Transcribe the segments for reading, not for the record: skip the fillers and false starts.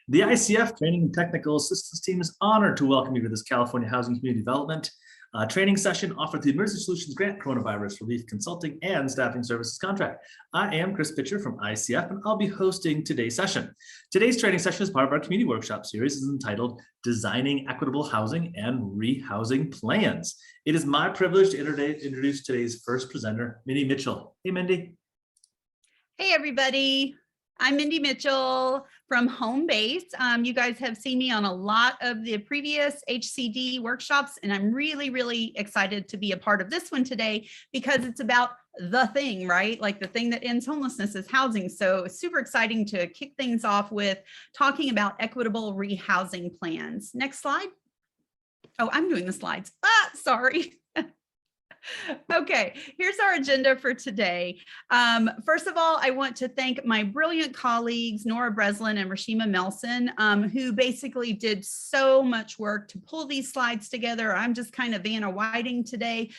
The ICF Training and Technical Assistance Team is honored to welcome you to this California Housing Community Development training session offered through the Emergency Solutions Grant Coronavirus Relief Consulting and Staffing Services Contract. I am Chris Pitcher from ICF, and I'll be hosting today's session. Today's training session is part of our community workshop series. It is entitled Designing Equitable Housing and Rehousing Plans. It is my privilege to introduce today's first presenter, Mindy Mitchell. Hey, Mindy. Hey, everybody. I'm Mindy Mitchell from Home Base. You guys have seen me on a lot of the previous HCD workshops, and I'm really excited to be a part of this one today because it's about the thing, right? Like the thing that ends homelessness is housing. So it's super exciting to kick things off with talking about equitable rehousing plans. Next slide. Oh, I'm doing the slides. Sorry. Okay, here's our agenda for today. First of all, I want to thank my brilliant colleagues, Nora Breslin and Rashima Melson, who basically did so much work to pull these slides together. I'm just kind of Vanna Whiting today.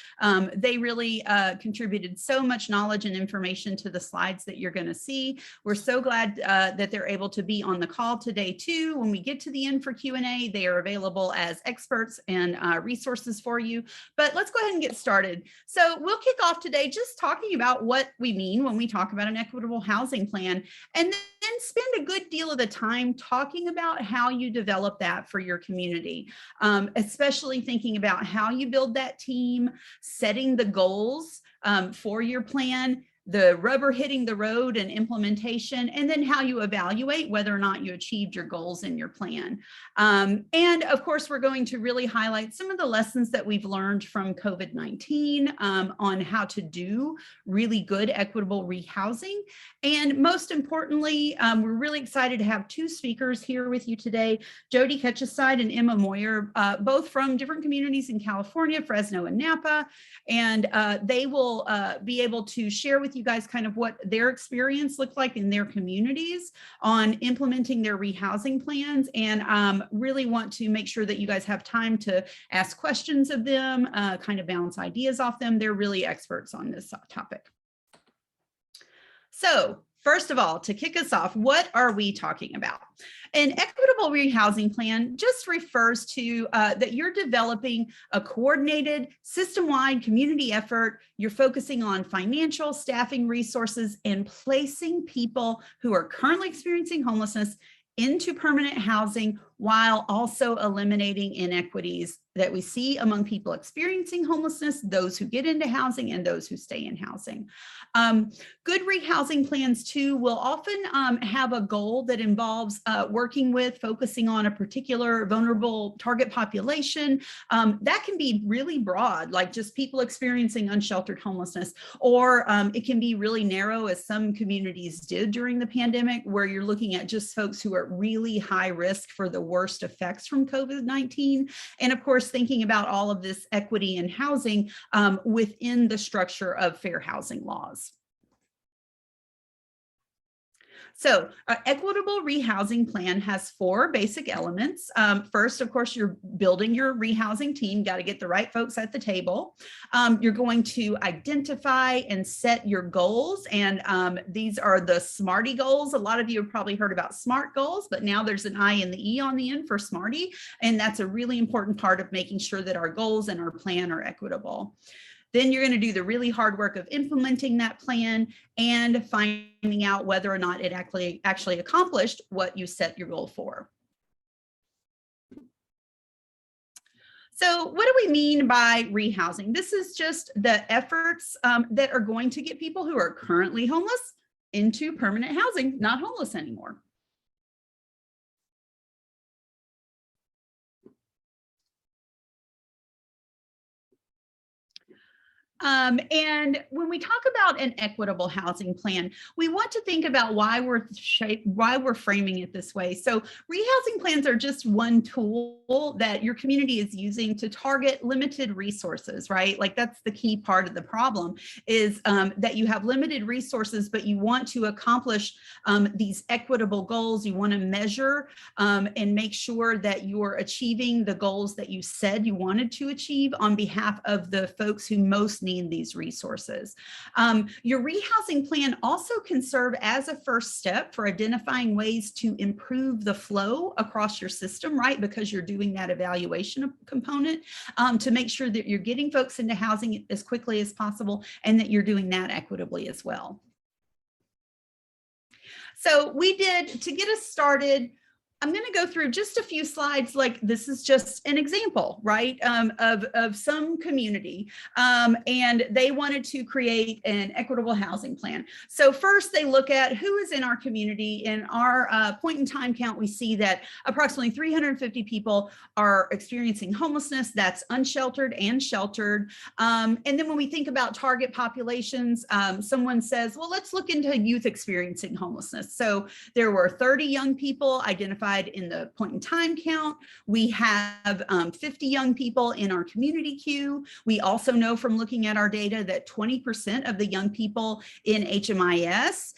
They really contributed so much knowledge and information to the slides that you're going to see. We're so glad that they're able to be on the call today too. When we get to the end for Q&A, they are available as experts and resources for you. But let's go ahead and get started. So we'll kick off today just talking about what we mean when we talk about an equitable housing plan, and then spend a good deal of the time talking about how you develop that for your community, especially thinking about how you build that team, setting the goals for your plan, the rubber hitting the road and implementation, and then how you evaluate whether or not you achieved your goals in your plan. And of course, we're going to really highlight some of the lessons that we've learned from COVID-19 on how to do really good equitable rehousing. And most importantly, we're really excited to have two speakers here with you today, Jody Ketcheside and Emma Moyer, both from different communities in California, Fresno and Napa. And they will be able to share with you guys kind of what their experience looked like in their communities on implementing their rehousing plans, and really want to make sure that you guys have time to ask questions of them, kind of bounce ideas off them. They're really experts on this topic. So first of all, to kick us off, what are we talking about? An equitable rehousing plan just refers to that you're developing a coordinated, system-wide community effort. You're focusing on financial, staffing resources, and placing people who are currently experiencing homelessness into permanent housing while also eliminating inequities that we see among people experiencing homelessness, those who get into housing and those who stay in housing. Good rehousing plans too will often have a goal that involves working with, focusing on a particular vulnerable target population. That can be really broad, like just people experiencing unsheltered homelessness, or it can be really narrow, as some communities did during the pandemic, where you're looking at just folks who are really high risk for the worst effects from COVID-19. And of course, thinking about all of this equity in housing within the structure of fair housing laws. So an equitable rehousing plan has four basic elements. First, of course, you're building your rehousing team, got to get the right folks at the table. You're going to identify and set your goals. And these are the SMARTIE goals. A lot of you have probably heard about SMART goals, but now there's an I and the E on the end for SMARTIE. And that's a really important part of making sure that our goals and our plan are equitable. Then you're going to do the really hard work of implementing that plan and finding out whether or not it actually accomplished what you set your goal for. So what do we mean by rehousing? This is just the efforts that are going to get people who are currently homeless into permanent housing, not homeless anymore. And when we talk about an equitable housing plan, we want to think about why we're framing it this way. So rehousing plans are just one tool that your community is using to target limited resources, right? Like that's the key part of the problem is that you have limited resources, but you want to accomplish these equitable goals. You want to measure and make sure that you're achieving the goals that you said you wanted to achieve on behalf of the folks who most need need these resources. Your rehousing plan also can serve as a first step for identifying ways to improve the flow across your system, right? Because you're doing that evaluation component to make sure that you're getting folks into housing as quickly as possible and that you're doing that equitably as well. So we did, to get us started, I'm going to go through just a few slides. Like this is just an example, right, of some community, and they wanted to create an equitable housing plan. So first they look at who is in our community. In our point in time count, we see that approximately 350 people are experiencing homelessness. That's unsheltered and sheltered. And then when we think about target populations, someone says, well, let's look into youth experiencing homelessness. So there were 30 young people identified in the point in time count. We have 50 young people in our community queue. We also know from looking at our data that 20% of the young people in HMIS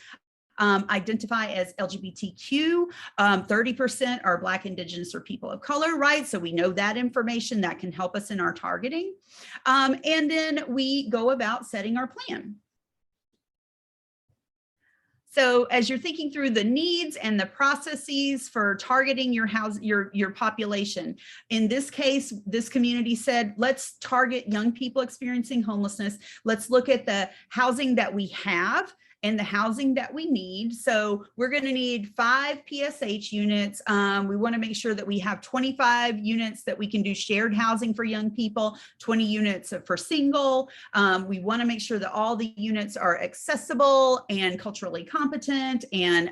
identify as LGBTQ, 30% are Black, Indigenous, or people of color, right? So we know that information that can help us in our targeting. And then we go about setting our plan. So as you're thinking through the needs and the processes for targeting your population, in this case, this community said, let's target young people experiencing homelessness. Let's look at the housing that we have and the housing that we need. So we're going to need 5 PSH units. We want to make sure that we have 25 units that we can do shared housing for young people, 20 units for single. We want to make sure that all the units are accessible and culturally competent, and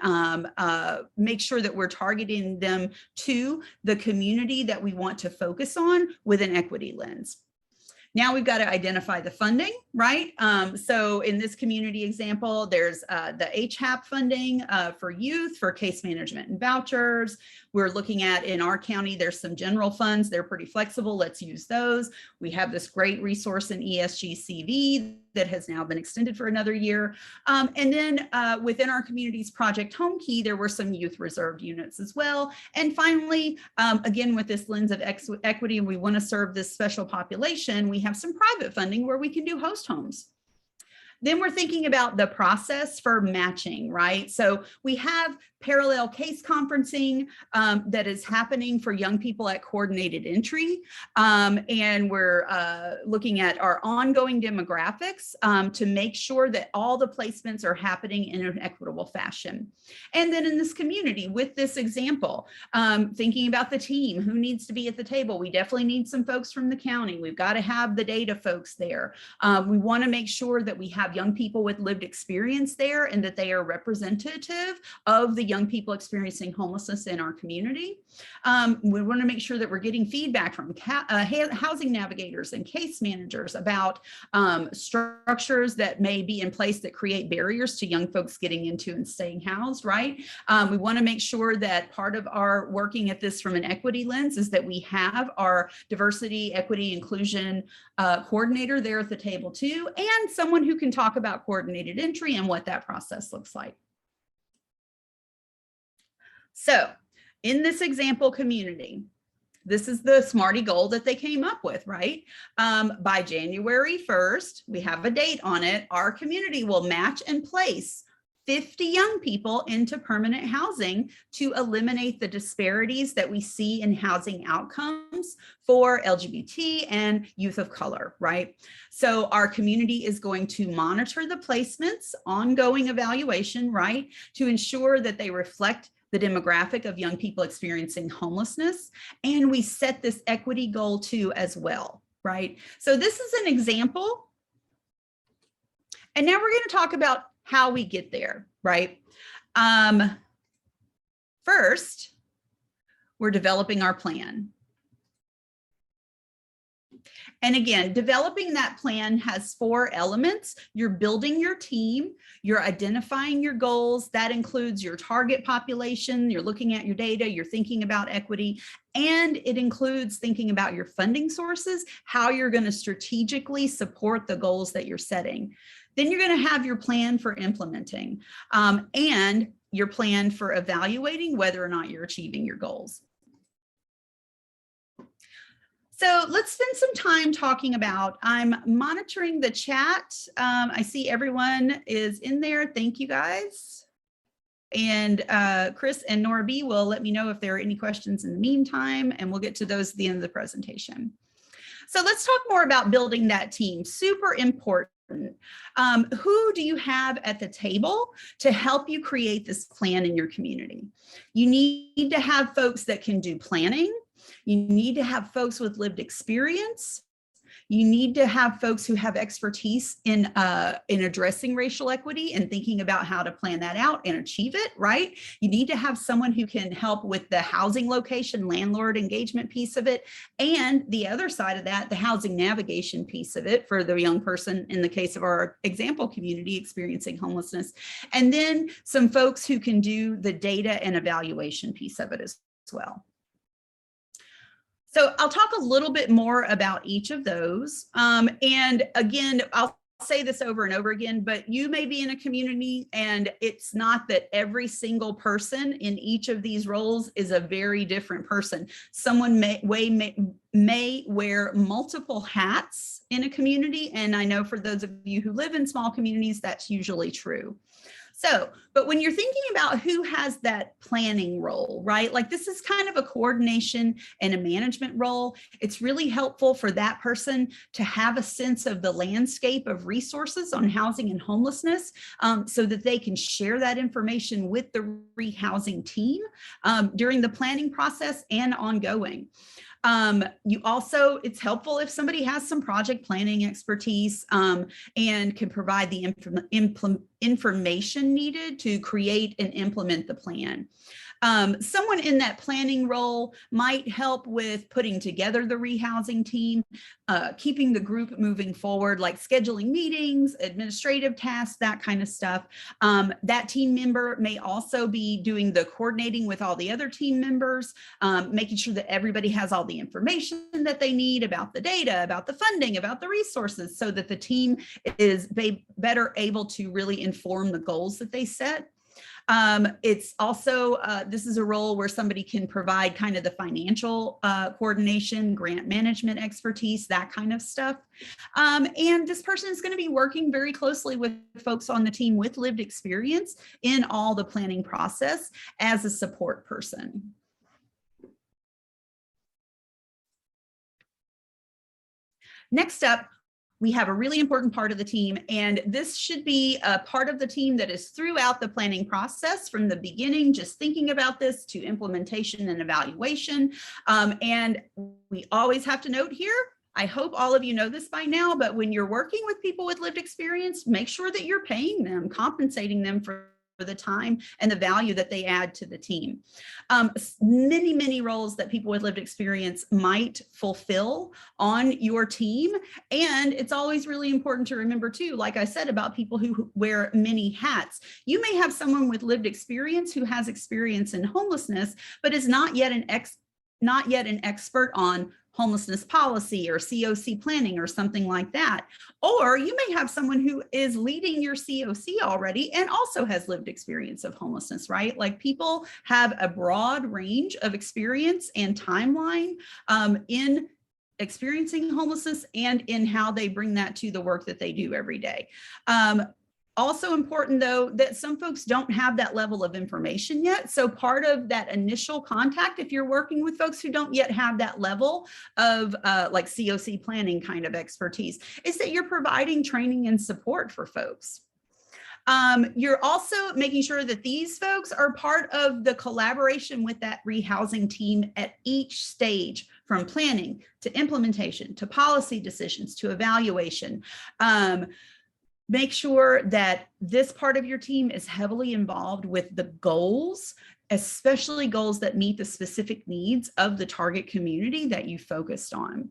make sure that we're targeting them to the community that we want to focus on with an equity lens. Now we've got to identify the funding, right? So in this community example, there's the HAP funding for youth, for case management and vouchers. We're looking at, in our county, there's some general funds. They're pretty flexible. Let's use those. We have this great resource in ESGCV that has now been extended for another year. And then within our community's Project Home Key, there were some youth reserved units as well. And finally, again, with this lens of equity, and we want to serve this special population, we have some private funding where we can do host homes. Then we're thinking about the process for matching, right? So we have parallel case conferencing that is happening for young people at coordinated entry. And we're looking at our ongoing demographics to make sure that all the placements are happening in an equitable fashion. And then in this community, with this example, thinking about the team, who needs to be at the table? We definitely need some folks from the county. We've got to have the data folks there. We want to make sure that we have young people with lived experience there and that they are representative of the young people experiencing homelessness in our community. We want to make sure that we're getting feedback from housing navigators and case managers about structures that may be in place that create barriers to young folks getting into and staying housed, right? We want to make sure that part of our working at this from an equity lens is that we have our diversity, equity, inclusion coordinator there at the table too, and someone who can talk about coordinated entry and what that process looks like. So in this example community, this is the SMARTIE goal that they came up with, right? By January 1st, we have a date on it. Our community will match and place 50 young people into permanent housing to eliminate the disparities that we see in housing outcomes for LGBT and youth of color, right? So our community is going to monitor the placements, ongoing evaluation, right, to ensure that they reflect the demographic of young people experiencing homelessness. And we set this equity goal too as well, right? So this is an example. And now we're going to talk about how we get there, right? First, we're developing our plan. And again, developing that plan has 4 elements. You're building your team, you're identifying your goals. That includes your target population, you're looking at your data, you're thinking about equity, and it includes thinking about your funding sources, how you're going to strategically support the goals that you're setting. Then you're going to have your plan for implementing and your plan for evaluating whether or not you're achieving your goals. So let's spend some time talking about, I'm monitoring the chat. I see everyone is in there. Thank you guys. And Chris and Nora B will let me know if there are any questions in the meantime, and we'll get to those at the end of the presentation. So let's talk more about building that team. Super important. Who do you have at the table to help you create this plan in your community? You need to have folks that can do planning. You need to have folks with lived experience. You need to have folks who have expertise in addressing racial equity and thinking about how to plan that out and achieve it, right? You need to have someone who can help with the housing location, landlord engagement piece of it, and the other side of that, the housing navigation piece of it for the young person in the case of our example community experiencing homelessness, and then some folks who can do the data and evaluation piece of it as well. So I'll talk a little bit more about each of those. And again, I'll say this over and over again, but you may be in a community and it's not that every single person in each of these roles is a very different person. Someone may wear multiple hats in a community. And I know for those of you who live in small communities, that's usually true. So, but when you're thinking about who has that planning role, right? Like this is kind of a coordination and a management role. It's really helpful for that person to have a sense of the landscape of resources on housing and homelessness so that they can share that information with the rehousing team during the planning process and ongoing. It's helpful if somebody has some project planning expertise and can provide the information needed to create and implement the plan. Someone in that planning role might help with putting together the rehousing team, keeping the group moving forward, like scheduling meetings, administrative tasks, that kind of stuff. That team member may also be doing the coordinating with all the other team members, making sure that everybody has all the information that they need about the data, about the funding, about the resources, so that the team is better able to really inform the goals that they set. It's also, this is a role where somebody can provide kind of the financial coordination, grant management expertise, that kind of stuff. And this person is going to be working very closely with folks on the team with lived experience in all the planning process as a support person. Next up, we have a really important part of the team, and this should be a part of the team that is throughout the planning process from the beginning, just thinking about this to implementation and evaluation. And we always have to note here, I hope all of you know this by now, but when you're working with people with lived experience, make sure that you're paying them, compensating them for the time and the value that they add to the team. Many roles that people with lived experience might fulfill on your team. And it's always really important to remember too, like I said, about people who wear many hats. You may have someone with lived experience who has experience in homelessness, but is not yet an expert on homelessness policy or COC planning or something like that. Or you may have someone who is leading your COC already and also has lived experience of homelessness, right? Like people have a broad range of experience and timeline in experiencing homelessness and in how they bring that to the work that they do every day. Also important though, that some folks don't have that level of information yet. So part of that initial contact, if you're working with folks who don't yet have that level of like COC planning kind of expertise, is that you're providing training and support for folks. You're also making sure that these folks are part of the collaboration with that rehousing team at each stage, from planning to implementation, to policy decisions, to evaluation. Make sure that this part of your team is heavily involved with the goals, especially goals that meet the specific needs of the target community that you focused on.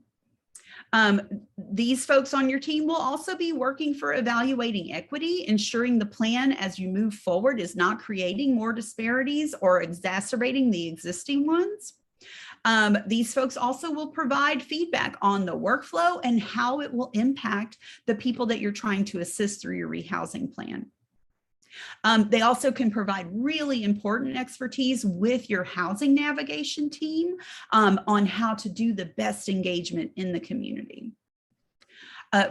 These folks on your team will also be working for evaluating equity, ensuring the plan as you move forward is not creating more disparities or exacerbating the existing ones. These folks also will provide feedback on the workflow and how it will impact the people that you're trying to assist through your rehousing plan. They also can provide really important expertise with your housing navigation team on how to do the best engagement in the community.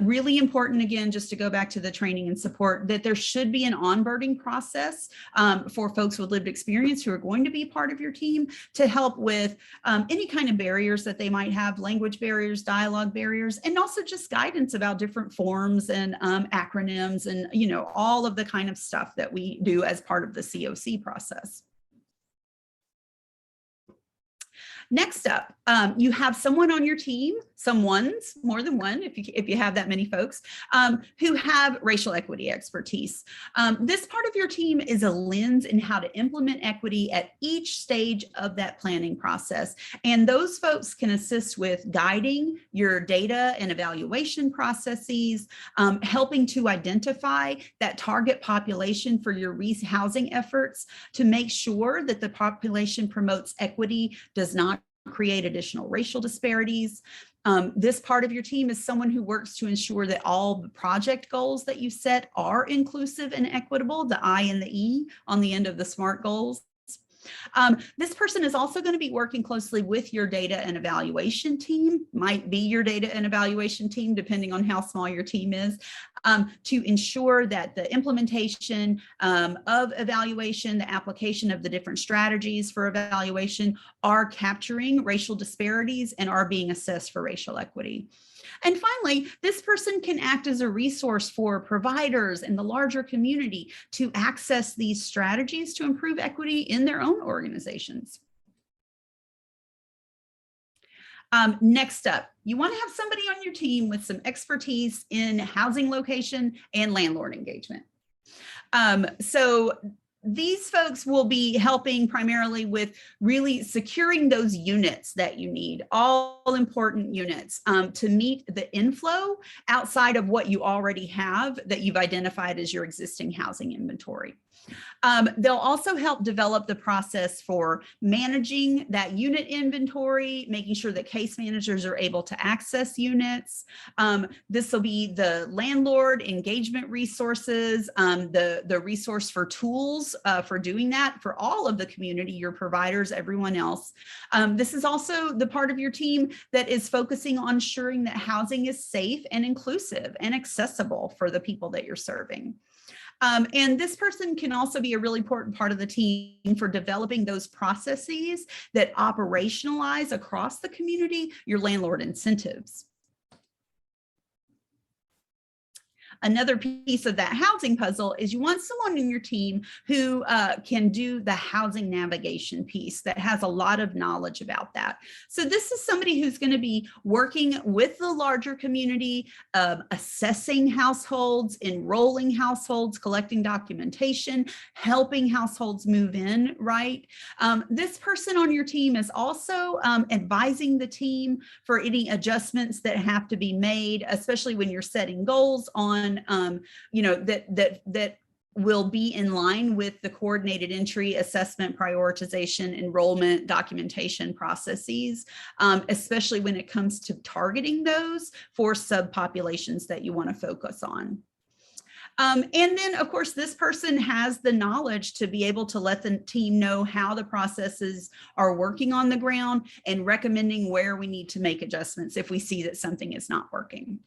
Really important, again, just to go back to the training and support, that there should be an onboarding process for folks with lived experience who are going to be part of your team to help with any kind of barriers that they might have, language barriers, dialogue barriers, and also just guidance about different forms and acronyms and, you know, all of the kind of stuff that we do as part of the COC process. Next up, you have someone on your team, someone's, more than one, if you have that many folks, who have racial equity expertise. This part of your team is a lens in how to implement equity at each stage of that planning process. And those folks can assist with guiding your data and evaluation processes, helping to identify that target population for your rehousing efforts to make sure that the population promotes equity, does not create additional racial disparities. This part of your team is someone who works to ensure that all the project goals that you set are inclusive and equitable, the I and the E on the end of the SMART goals. This person is also going to be working closely with your data and evaluation team, might be your data and evaluation team, depending on how small your team is, to ensure that the implementation of evaluation, the application of the different strategies for evaluation are capturing racial disparities and are being assessed for racial equity. And finally, this person can act as a resource for providers and the larger community to access these strategies to improve equity in their own organizations. Next up, you want to have somebody on your team with some expertise in housing location and landlord engagement. So these folks will be helping primarily with really securing those units that you need, all important units, to meet the inflow outside of what you already have that you've identified as your existing housing inventory. They'll also help develop the process for managing that unit inventory, making sure that case managers are able to access units. This will be the landlord engagement resources, the resource for tools for doing that for all of the community, your providers, everyone else. This is also the part of your team that is focusing on ensuring that housing is safe and inclusive and accessible for the people that you're serving. And this person can also be a really important part of the team for developing those processes that operationalize across the community your landlord incentives. Another piece of that housing puzzle is you want someone in your team who can do the housing navigation piece that has a lot of knowledge about that. So this is somebody who's going to be working with the larger community, assessing households, enrolling households, collecting documentation, helping households move in, right? This person on your team is also advising the team for any adjustments that have to be made, especially when you're setting goals on you know, that will be in line with the coordinated entry, assessment, prioritization, enrollment, documentation processes, especially when it comes to targeting those for subpopulations that you want to focus on. And then, of course, this person has the knowledge to be able to let the team know how the processes are working on the ground and recommending where we need to make adjustments if we see that something is not working.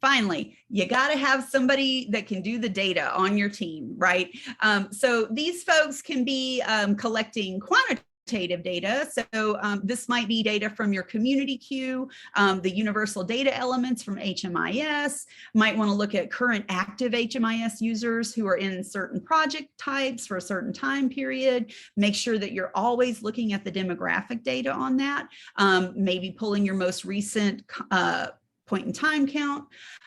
Finally, you got to have somebody that can do the data on your team, right? So these folks can be collecting quantitative data. So this might be data from your community queue, the universal data elements from HMIS, might want to look at current active HMIS users who are in certain project types for a certain time period. Make sure that you're always looking at the demographic data on that, maybe pulling your most recent point in time count.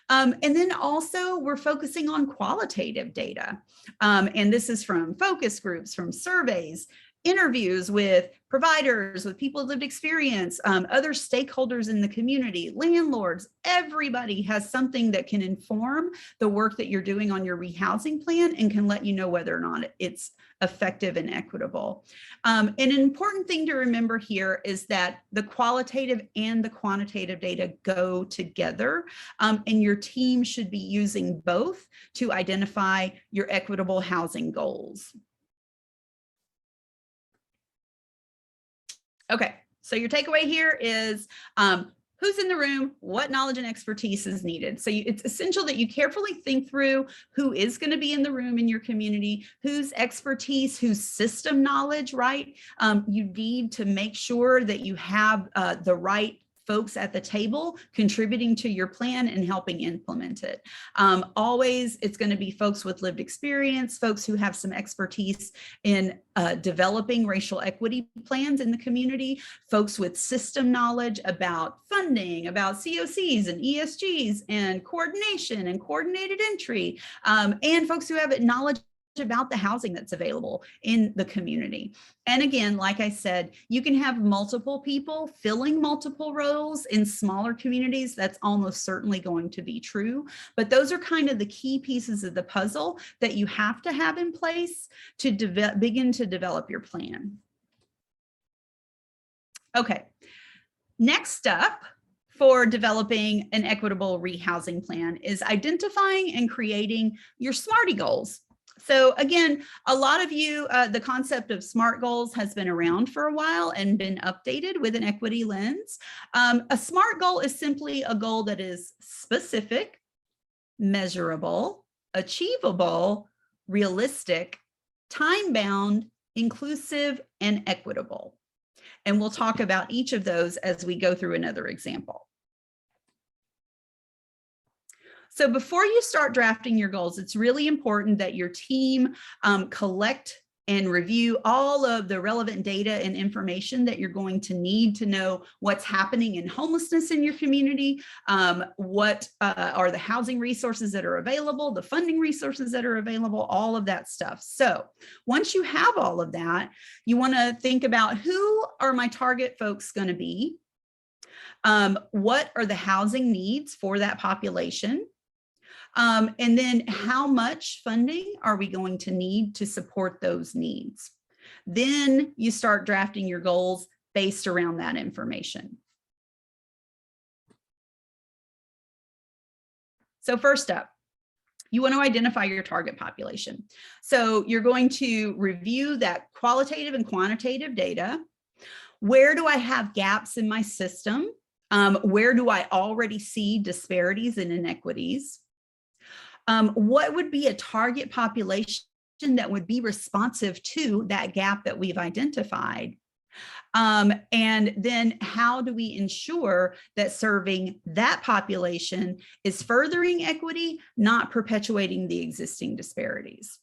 And then also we're focusing on qualitative data. And this is from focus groups, from surveys, interviews with providers, with people with lived experience, other stakeholders in the community, landlords. Everybody has something that can inform the work that you're doing on your rehousing plan and can let you know whether or not it's effective and equitable. And an important thing to remember here is that the qualitative and the quantitative data go together, and your team should be using both to identify your equitable housing goals. Okay, so your takeaway here is who's in the room, what knowledge and expertise is needed. So it's essential that you carefully think through who is going to be in the room in your community, whose expertise, whose system knowledge, right? You need to make sure that you have the right folks at the table contributing to your plan and helping implement it. Always, it's going to be folks with lived experience, folks who have some expertise in developing racial equity plans in the community, folks with system knowledge about funding, about COCs and ESGs and coordination and coordinated entry, and folks who have knowledge about the housing that's available in the community. And again, like I said, you can have multiple people filling multiple roles in smaller communities. That's almost certainly going to be true. But those are kind of the key pieces of the puzzle that you have to have in place to begin to develop your plan. Okay, next up for developing an equitable rehousing plan is identifying and creating your SMARTIE goals. So again, a lot of you, the concept of SMART goals has been around for a while and been updated with an equity lens. A SMART goal is simply a goal that is specific, measurable, achievable, realistic, time-bound, inclusive, and equitable. And we'll talk about each of those as we go through another example. So before you start drafting your goals, it's really important that your team collect and review all of the relevant data and information that you're going to need to know what's happening in homelessness in your community, what are the housing resources that are available, the funding resources that are available, all of that stuff. So once you have all of that, you want to think about who are my target folks going to be? What are the housing needs for that population? And then how much funding are we going to need to support those needs? Then you start drafting your goals based around that information. So first up, you want to identify your target population. So you're going to review that qualitative and quantitative data. Where do I have gaps in my system? Where do I already see disparities and inequities? What would be a target population that would be responsive to that gap that we've identified? And then how do we ensure that serving that population is furthering equity, not perpetuating the existing disparities?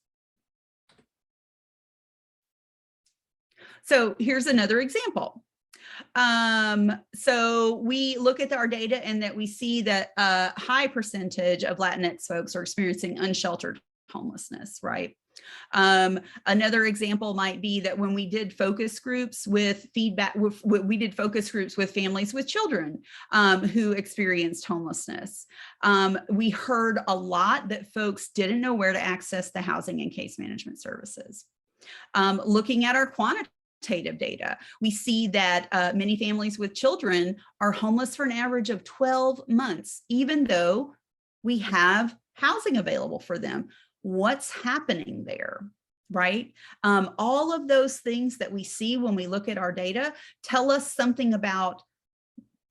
So here's another example. So we look at our data and that we see that a high percentage of Latinx folks are experiencing unsheltered homelessness, right? Another example might be that when we did focus groups with feedback, we did focus groups with families with children who experienced homelessness. We heard a lot that folks didn't know where to access the housing and case management services. Looking at our quantitative data, we see that many families with children are homeless for an average of 12 months, even though we have housing available for them. What's happening there, right? All of those things that we see when we look at our data tell us something about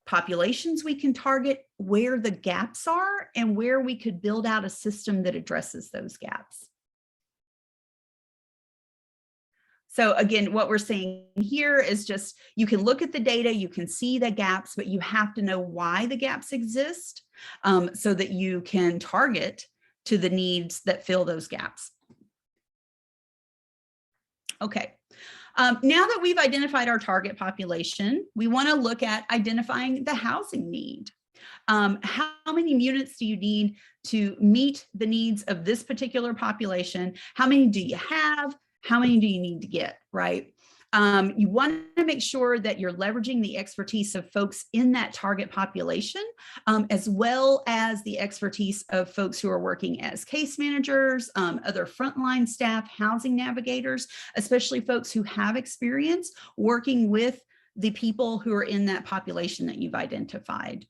populations we can target, where the gaps are, and where we could build out a system that addresses those gaps. So again, what we're saying here is just, you can look at the data, you can see the gaps, but you have to know why the gaps exist so that you can target to the needs that fill those gaps. Okay, now that we've identified our target population, we want to look at identifying the housing need. How many units do you need to meet the needs of this particular population? How many do you have? How many do you need to get, right? You want to make sure that you're leveraging the expertise of folks in that target population, as well as the expertise of folks who are working as case managers, other frontline staff, housing navigators, especially folks who have experience working with the people who are in that population that you've identified.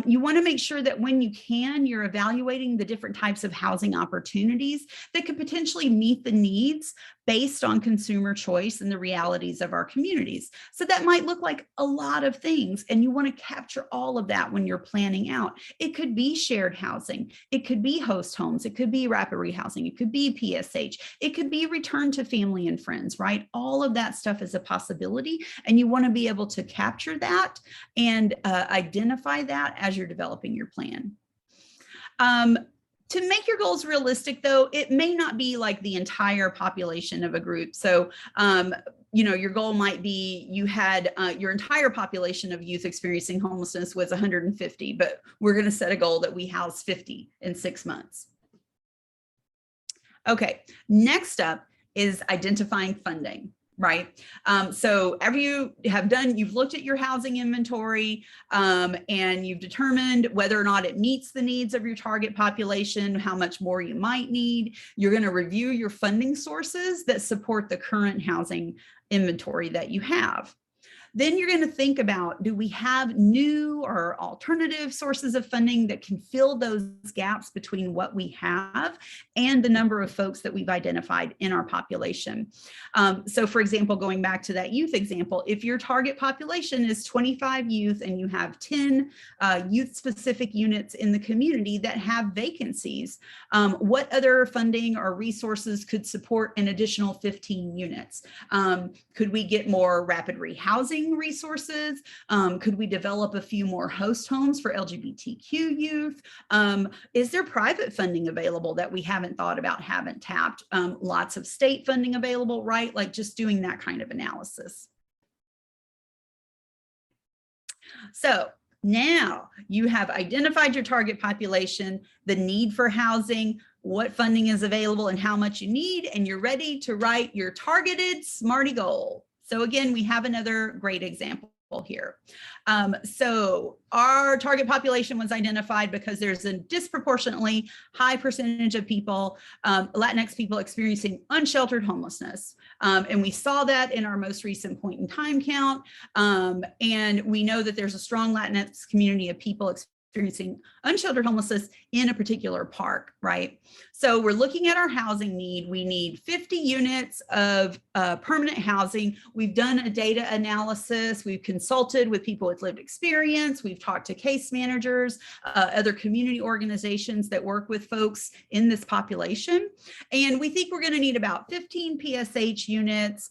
You want to make sure that when you can, you're evaluating the different types of housing opportunities that could potentially meet the needs based on consumer choice and the realities of our communities. So that might look like a lot of things, and you want to capture all of that when you're planning out. It could be shared housing, it could be host homes, it could be rapid rehousing, it could be PSH, it could be return to family and friends, right? All of that stuff is a possibility, and you want to be able to capture that and identify that as you're developing your plan. To make your goals realistic, though, it may not be like the entire population of a group. So, your goal might be you had your entire population of youth experiencing homelessness was 150, but we're going to set a goal that we house 50 in 6 months. Okay, next up is identifying funding. Right. So after you have you've looked at your housing inventory and you've determined whether or not it meets the needs of your target population, how much more you might need. You're going to review your funding sources that support the current housing inventory that you have. Then you're going to think about, do we have new or alternative sources of funding that can fill those gaps between what we have and the number of folks that we've identified in our population? So for example, going back to that youth example, if your target population is 25 youth and you have 10 youth-specific units in the community that have vacancies, what other funding or resources could support an additional 15 units? Could we get more rapid rehousing resources? Could we develop a few more host homes for LGBTQ youth? Is there private funding available that we haven't thought about, haven't tapped? Lots of state funding available, right? Like just doing that kind of analysis. So now you have identified your target population, the need for housing, what funding is available and how much you need, and you're ready to write your targeted SMARTIE goal. So again, we have another great example here. So our target population was identified because there's a disproportionately high percentage of people, Latinx people experiencing unsheltered homelessness. And we saw that in our most recent point in time count. And we know that there's a strong Latinx community of people experiencing unsheltered homelessness in a particular park, right? So we're looking at our housing need. We need 50 units of permanent housing. We've done a data analysis. We've consulted with people with lived experience. We've talked to case managers, other community organizations that work with folks in this population. And we think we're going to need about 15 PSH units,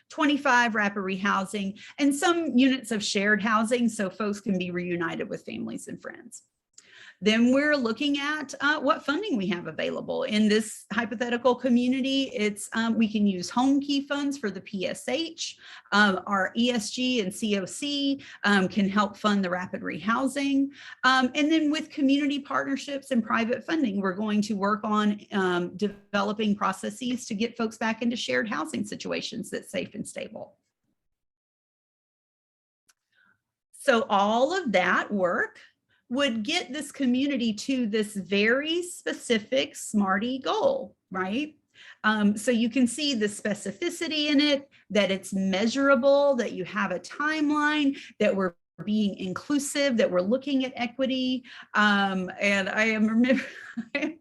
25 rapid rehousing, and some units of shared housing so folks can be reunited with families and friends. Then we're looking at what funding we have available. In this hypothetical community, it's we can use home key funds for the PSH. Our ESG and COC can help fund the rapid rehousing. And then with community partnerships and private funding, we're going to work on developing processes to get folks back into shared housing situations that's safe and stable. So all of that work would get this community to this very specific SMARTIE goal, right? So you can see the specificity in it, that it's measurable, that you have a timeline, that we're being inclusive, that we're looking at equity. And I am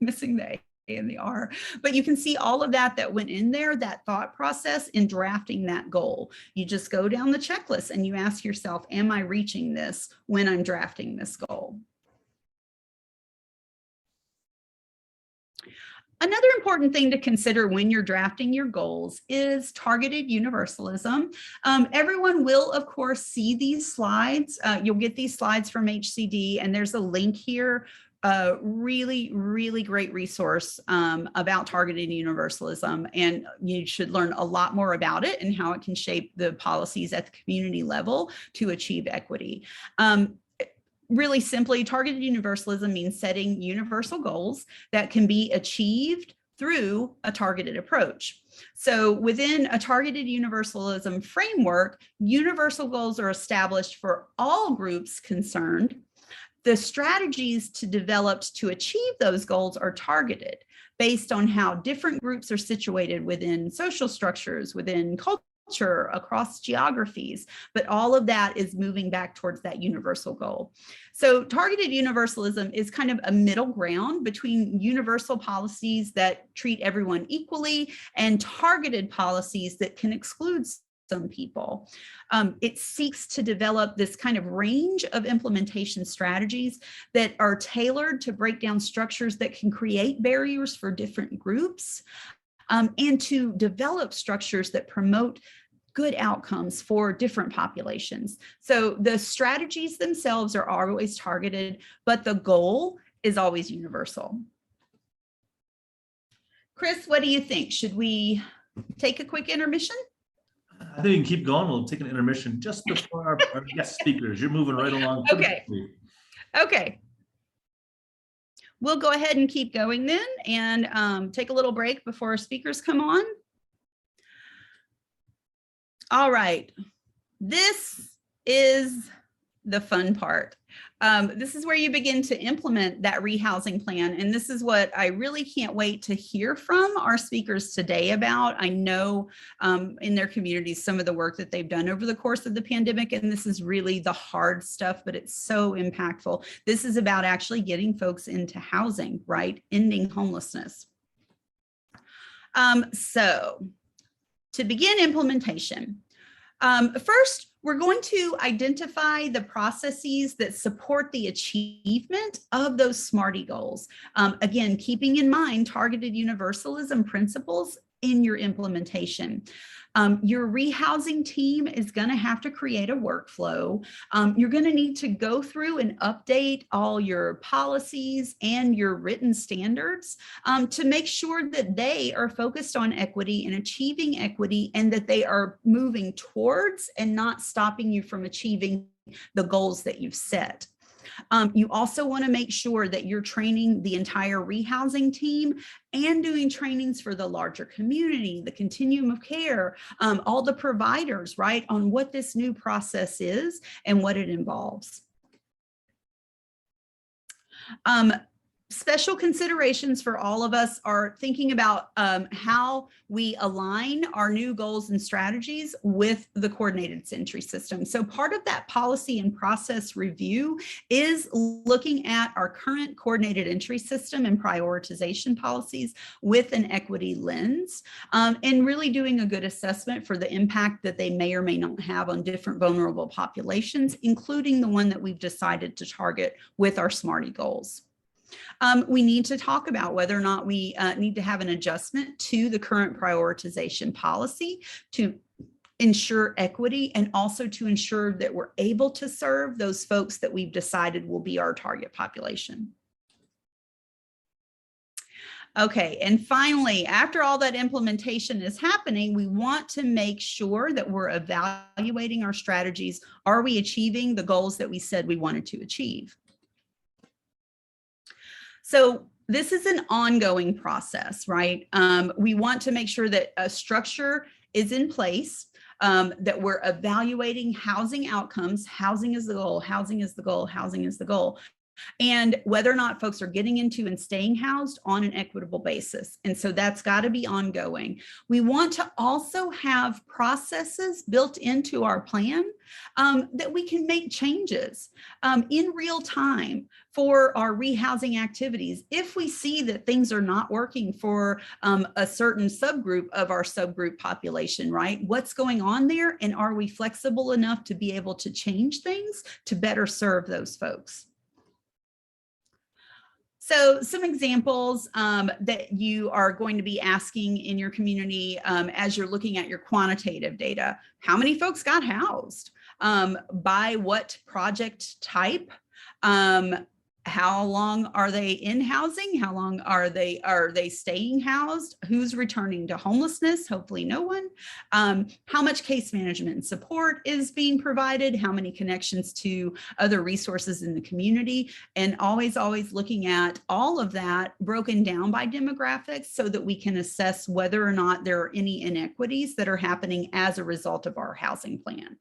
missing the A and the R, but you can see all of that went in there, that thought process in drafting that goal. You just go down the checklist and you ask yourself, am I reaching this when I'm drafting this goal? Another important thing to consider when you're drafting your goals is targeted universalism. Everyone will, of course, see these slides. You'll get these slides from HCD, and there's a link here. Really, really great resource about targeted universalism, and you should learn a lot more about it and how it can shape the policies at the community level to achieve equity. Really simply, targeted universalism means setting universal goals that can be achieved through a targeted approach. So within a targeted universalism framework, universal goals are established for all groups concerned. The strategies developed to achieve those goals are targeted based on how different groups are situated within social structures, within culture, across geographies, but all of that is moving back towards that universal goal. So targeted universalism is kind of a middle ground between universal policies that treat everyone equally and targeted policies that can exclude some people. It seeks to develop this kind of range of implementation strategies that are tailored to break down structures that can create barriers for different groups, and to develop structures that promote good outcomes for different populations. So the strategies themselves are always targeted, but the goal is always universal. Chris, what do you think? Should we take a quick intermission? I think we can keep going. We'll take an intermission just before our guest speakers. You're moving right along. Okay. Okay. We'll go ahead and keep going then and take a little break before our speakers come on. All right. This is the fun part. This is where you begin to implement that rehousing plan. And this is what I really can't wait to hear from our speakers today about. I know in their communities, some of the work that they've done over the course of the pandemic, and this is really the hard stuff, but it's so impactful. This is about actually getting folks into housing, right? Ending homelessness. So to begin implementation, first, we're going to identify the processes that support the achievement of those SMARTIE goals. Again, keeping in mind targeted universalism principles in your implementation. Your rehousing team is going to have to create a workflow. You're going to need to go through and update all your policies and your written standards to make sure that they are focused on equity and achieving equity, and that they are moving towards and not stopping you from achieving the goals that you've set. You also want to make sure that you're training the entire rehousing team and doing trainings for the larger community, the continuum of care, all the providers, right, on what this new process is and what it involves. Special considerations for all of us are thinking about how we align our new goals and strategies with the coordinated entry system. So part of that policy and process review is looking at our current coordinated entry system and prioritization policies with an equity lens, and really doing a good assessment for the impact that they may or may not have on different vulnerable populations, including the one that we've decided to target with our SMARTIE goals. We need to talk about whether or not we need to have an adjustment to the current prioritization policy to ensure equity and also to ensure that we're able to serve those folks that we've decided will be our target population. Okay, and finally, after all that implementation is happening, we want to make sure that we're evaluating our strategies. Are we achieving the goals that we said we wanted to achieve? So this is an ongoing process, right? We want to make sure that a structure is in place, that we're evaluating housing outcomes. Housing is the goal, housing is the goal, housing is the goal. And whether or not folks are getting into and staying housed on an equitable basis. And so that's got to be ongoing. We want to also have processes built into our plan that we can make changes in real time for our rehousing activities. If we see that things are not working for a certain subgroup of our subgroup population, right? What's going on there? And are we flexible enough to be able to change things to better serve those folks? So some examples that you are going to be asking in your community as you're looking at your quantitative data. How many folks got housed? By what project type? how long are they in housing? How long are they staying housed? Who's returning to homelessness? Hopefully no one. How much case management and support is being provided? How many connections to other resources in the community? And always looking at all of that broken down by demographics so that we can assess whether or not there are any inequities that are happening as a result of our housing plan.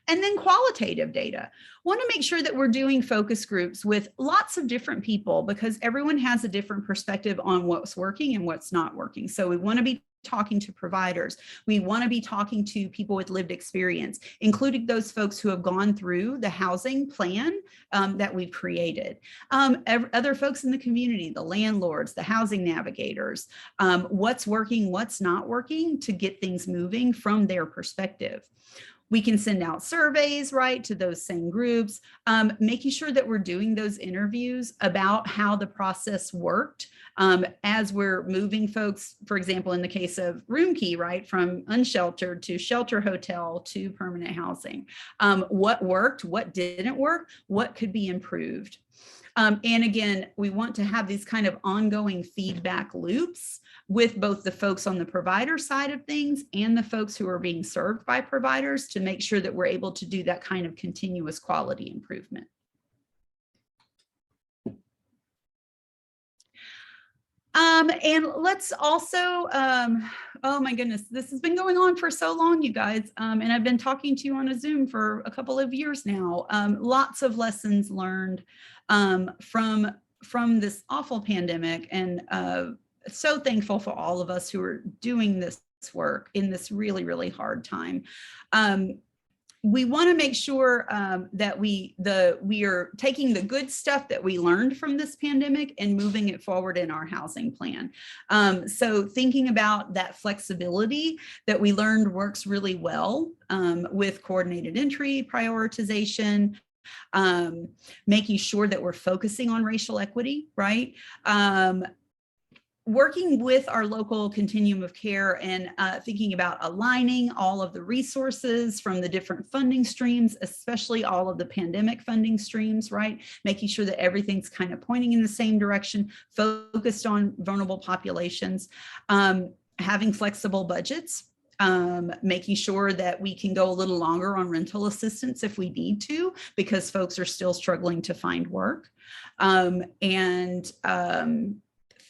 And then qualitative data. Want to make sure that we're doing focus groups with lots of different people because everyone has a different perspective on what's working and what's not working. So we want to be talking to providers. We want to be talking to people with lived experience, including those folks who have gone through the housing plan that we've created. Other folks in the community, the landlords, the housing navigators, what's working, what's not working to get things moving from their perspective. We can send out surveys, right, to those same groups, making sure that we're doing those interviews about how the process worked as we're moving folks, for example, in the case of room key, right, from unsheltered to shelter hotel to permanent housing. What worked, what didn't work, what could be improved. And again, we want to have these kind of ongoing feedback loops with both the folks on the provider side of things and the folks who are being served by providers to make sure that we're able to do that kind of continuous quality improvement. And let's also, oh my goodness, this has been going on for so long, you guys. And I've been talking to you on a Zoom for a couple of years now. Lots of lessons learned from this awful pandemic, and so thankful for all of us who are doing this work in this really, really hard time. We want to make sure that we are taking the good stuff that we learned from this pandemic and moving it forward in our housing plan. So thinking about that flexibility that we learned works really well with coordinated entry, prioritization, making sure that we're focusing on racial equity, right? Working with our local continuum of care and thinking about aligning all of the resources from the different funding streams, especially all of the pandemic funding streams, right? Making sure that everything's kind of pointing in the same direction, focused on vulnerable populations, having flexible budgets, making sure that we can go a little longer on rental assistance if we need to, because folks are still struggling to find work.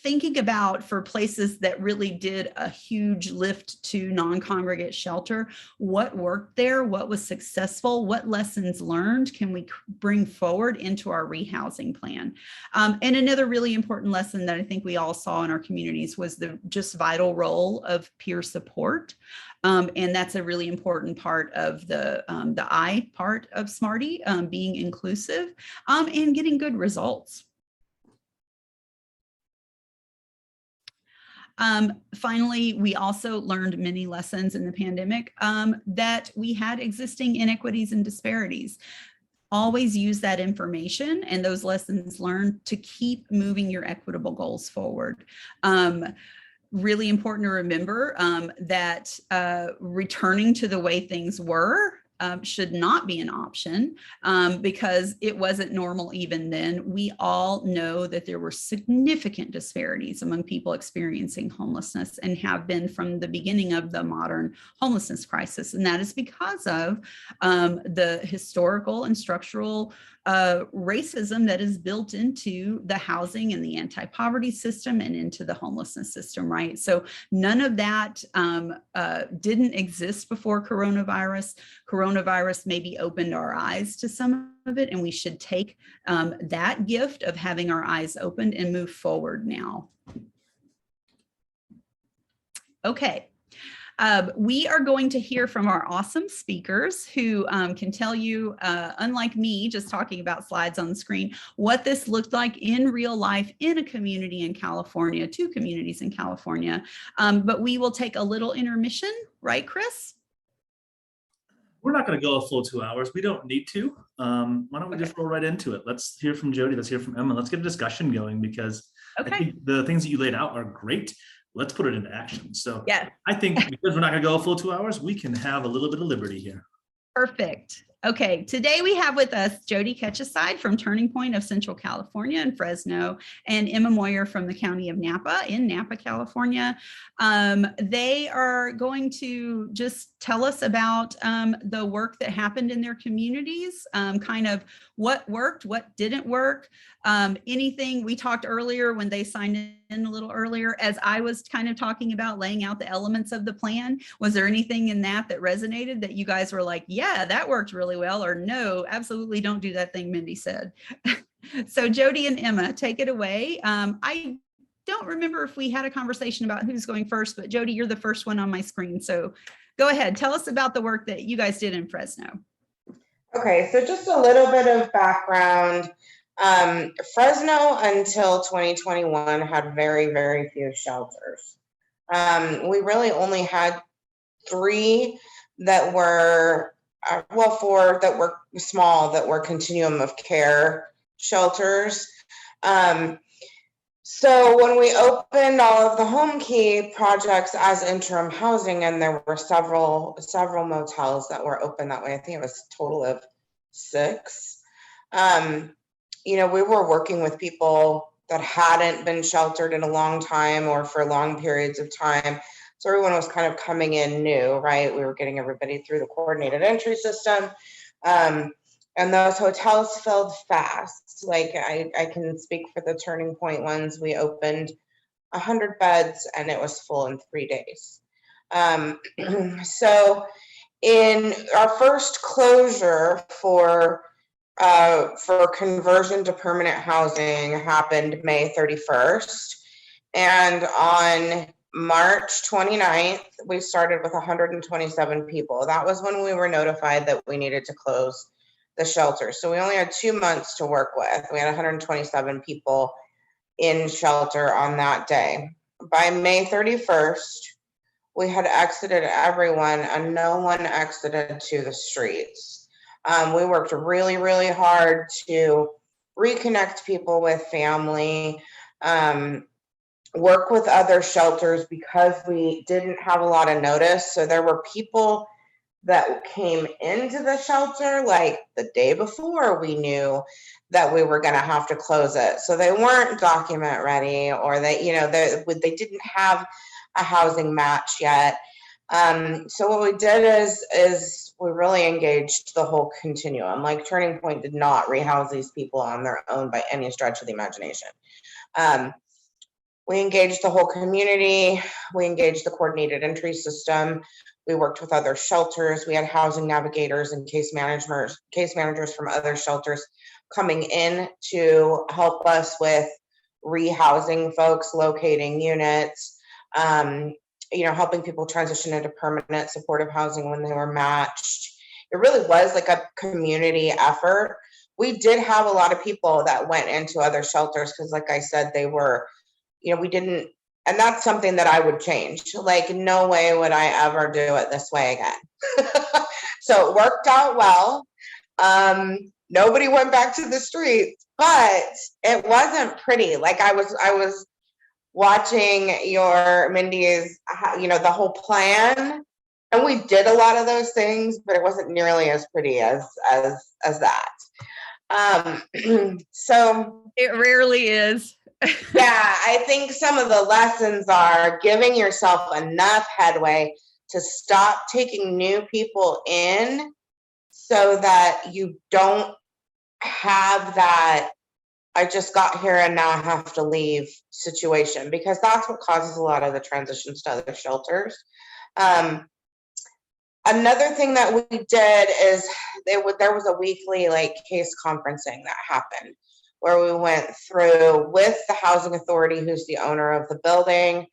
Thinking about for places that really did a huge lift to non-congregate shelter, what worked there, what was successful, what lessons learned can we bring forward into our rehousing plan. And another really important lesson that I think we all saw in our communities was the just vital role of peer support. And that's a really important part of the I part of SMARTIE, being inclusive and getting good results. Finally, we also learned many lessons in the pandemic that we had existing inequities and disparities. Always use that information and those lessons learned to keep moving your equitable goals forward. Really important to remember that returning to the way things were should not be an option because it wasn't normal even then. We all know that there were significant disparities among people experiencing homelessness and have been from the beginning of the modern homelessness crisis. And that is because of the historical and structural racism that is built into the housing and the anti-poverty system and into the homelessness system, right? So none of that didn't exist before coronavirus. Coronavirus maybe opened our eyes to some of it, and we should take that gift of having our eyes opened and move forward now. Okay. We are going to hear from our awesome speakers who can tell you, unlike me, just talking about slides on the screen, what this looked like in real life in a community in California, 2 communities in California. But we will take a little intermission, right, Chris? We're not going to go a full 2 hours. We don't need to. Why don't we just roll right into it? Let's hear from Jody. Let's hear from Emma. Let's get a discussion going because I think the things that you laid out are great. Let's put it into action. So yeah, I think because we're not going to go a full 2 hours, we can have a little bit of liberty here. Perfect. Okay, today we have with us Jody Ketcheside from Turning Point of Central California in Fresno, and Emma Moyer from the County of Napa in Napa, California. They are going to just tell us about the work that happened in their communities, kind of what worked, what didn't work, anything. We talked earlier when they signed in a little earlier, as I was kind of talking about laying out the elements of the plan. Was there anything in that resonated that you guys were like, yeah, that worked really well, or no, absolutely don't do that thing Mindy said? So Jody and Emma, take it away. I don't remember if we had a conversation about who's going first, but Jody, you're the first one on my screen. So go ahead, tell us about the work that you guys did in Fresno. Okay, so just a little bit of background. Fresno until 2021 had very, very few shelters. We really only had 3 that were, 4 that were small, that were continuum of care shelters. So when we opened all of the home key projects as interim housing, and there were several motels that were open that way, I think it was a total of 6. We were working with people that hadn't been sheltered in a long time or for long periods of time. So everyone was kind of coming in new, right? We were getting everybody through the coordinated entry system. And those hotels filled fast. Like I can speak for the Turning Point ones. We opened 100 beds and it was full in 3 days. So in our first closure for conversion to permanent housing happened May 31st. And on March 29th, we started with 127 people. That was when we were notified that we needed to close the shelter. So we only had 2 months to work with. We had 127 people in shelter on that day. By May 31st, we had exited everyone and no one exited to the streets. We worked really, really hard to reconnect people with family, work with other shelters because we didn't have a lot of notice. So there were people that came into the shelter like the day before we knew that we were going to have to close it. So they weren't document ready, or they didn't have a housing match yet. So what we did is we really engaged the whole continuum. Like Turning Point did not rehouse these people on their own by any stretch of the imagination. We engaged the whole community. We engaged the coordinated entry system. We worked with other shelters. We had housing navigators and case managers from other shelters coming in to help us with rehousing folks, locating units, helping people transition into permanent supportive housing when they were matched. It really was like a community effort. We did have a lot of people that went into other shelters because, like I said, they were, we didn't, and that's something that I would change. Like, no way would I ever do it this way again. So it worked out well. Nobody went back to the streets, but it wasn't pretty. Like I was watching Mindy's, the whole plan, and we did a lot of those things, but it wasn't nearly as pretty as that. So it rarely is. Yeah, I think some of the lessons are giving yourself enough headway to stop taking new people in so that you don't have that I just got here and now I have to leave situation, because that's what causes a lot of the transitions to other shelters. Another thing that we did is there was a weekly case conferencing that happened, where we went through with the housing authority, who's the owner of the building.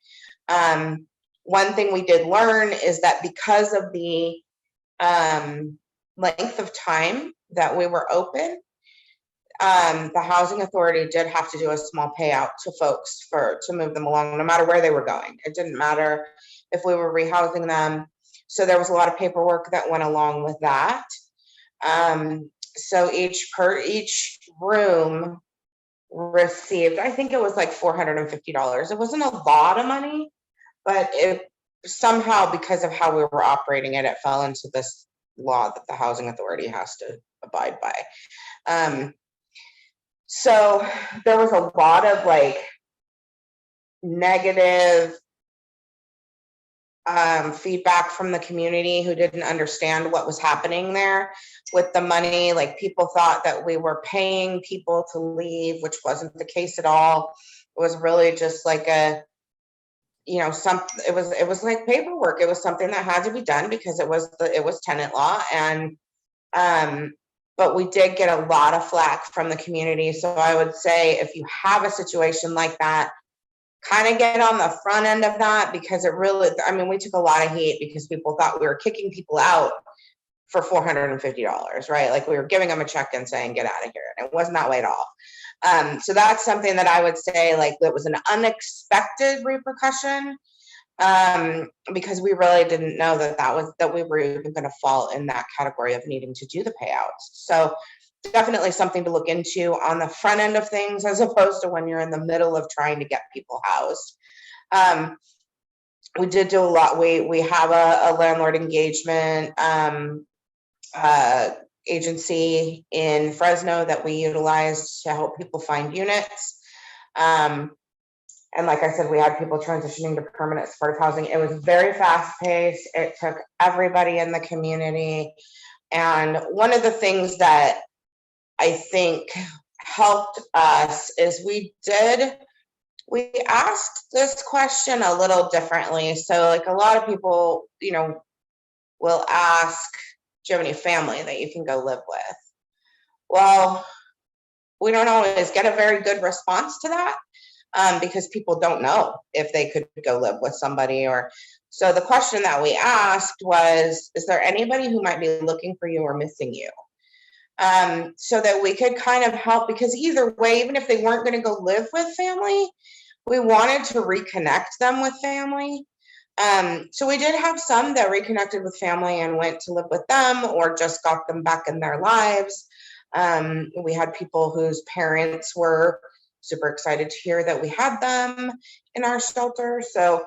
One thing we did learn is that because of the length of time that we were open, the housing authority did have to do a small payout to folks to move them along, no matter where they were going. It didn't matter if we were rehousing them. So there was a lot of paperwork that went along with that. So each room received, I think it was like $450. It wasn't a lot of money, but it somehow, because of how we were operating it, it fell into this law that the housing authority has to abide by. So there was a lot of like negative feedback from the community who didn't understand what was happening there with the money. Like, people thought that we were paying people to leave, which wasn't the case at all. It was really just like a, you know, it was like paperwork. It was something that had to be done because it was tenant law. And but we did get a lot of flack from the community. So I would say, if you have a situation like that, kind of get on the front end of that, because it really, I mean, we took a lot of heat because people thought we were kicking people out for $450, right? Like, we were giving them a check and saying, get out of here. And it wasn't that way at all. So that's something that I would say, like, that was an unexpected repercussion, because we really didn't know that we were even going to fall in that category of needing to do the payouts. So definitely something to look into on the front end of things, as opposed to when you're in the middle of trying to get people housed. We did do a lot. We have a landlord engagement agency in Fresno that we utilized to help people find units. And like I said, we had people transitioning to permanent supportive housing. It was very fast paced. It took everybody in the community. And one of the things that I think helped us is we asked this question a little differently. So, like, a lot of people, you know, will ask, do you have any family that you can go live with? Well, we don't always get a very good response to that, because people don't know if they could go live with somebody. Or so the question that we asked was, is there anybody who might be looking for you or missing you? So that we could kind of help, because either way, even if they weren't going to go live with family, we wanted to reconnect them with family. So we did have some that reconnected with family and went to live with them, or just got them back in their lives. We had people whose parents were super excited to hear that we had them in our shelter. So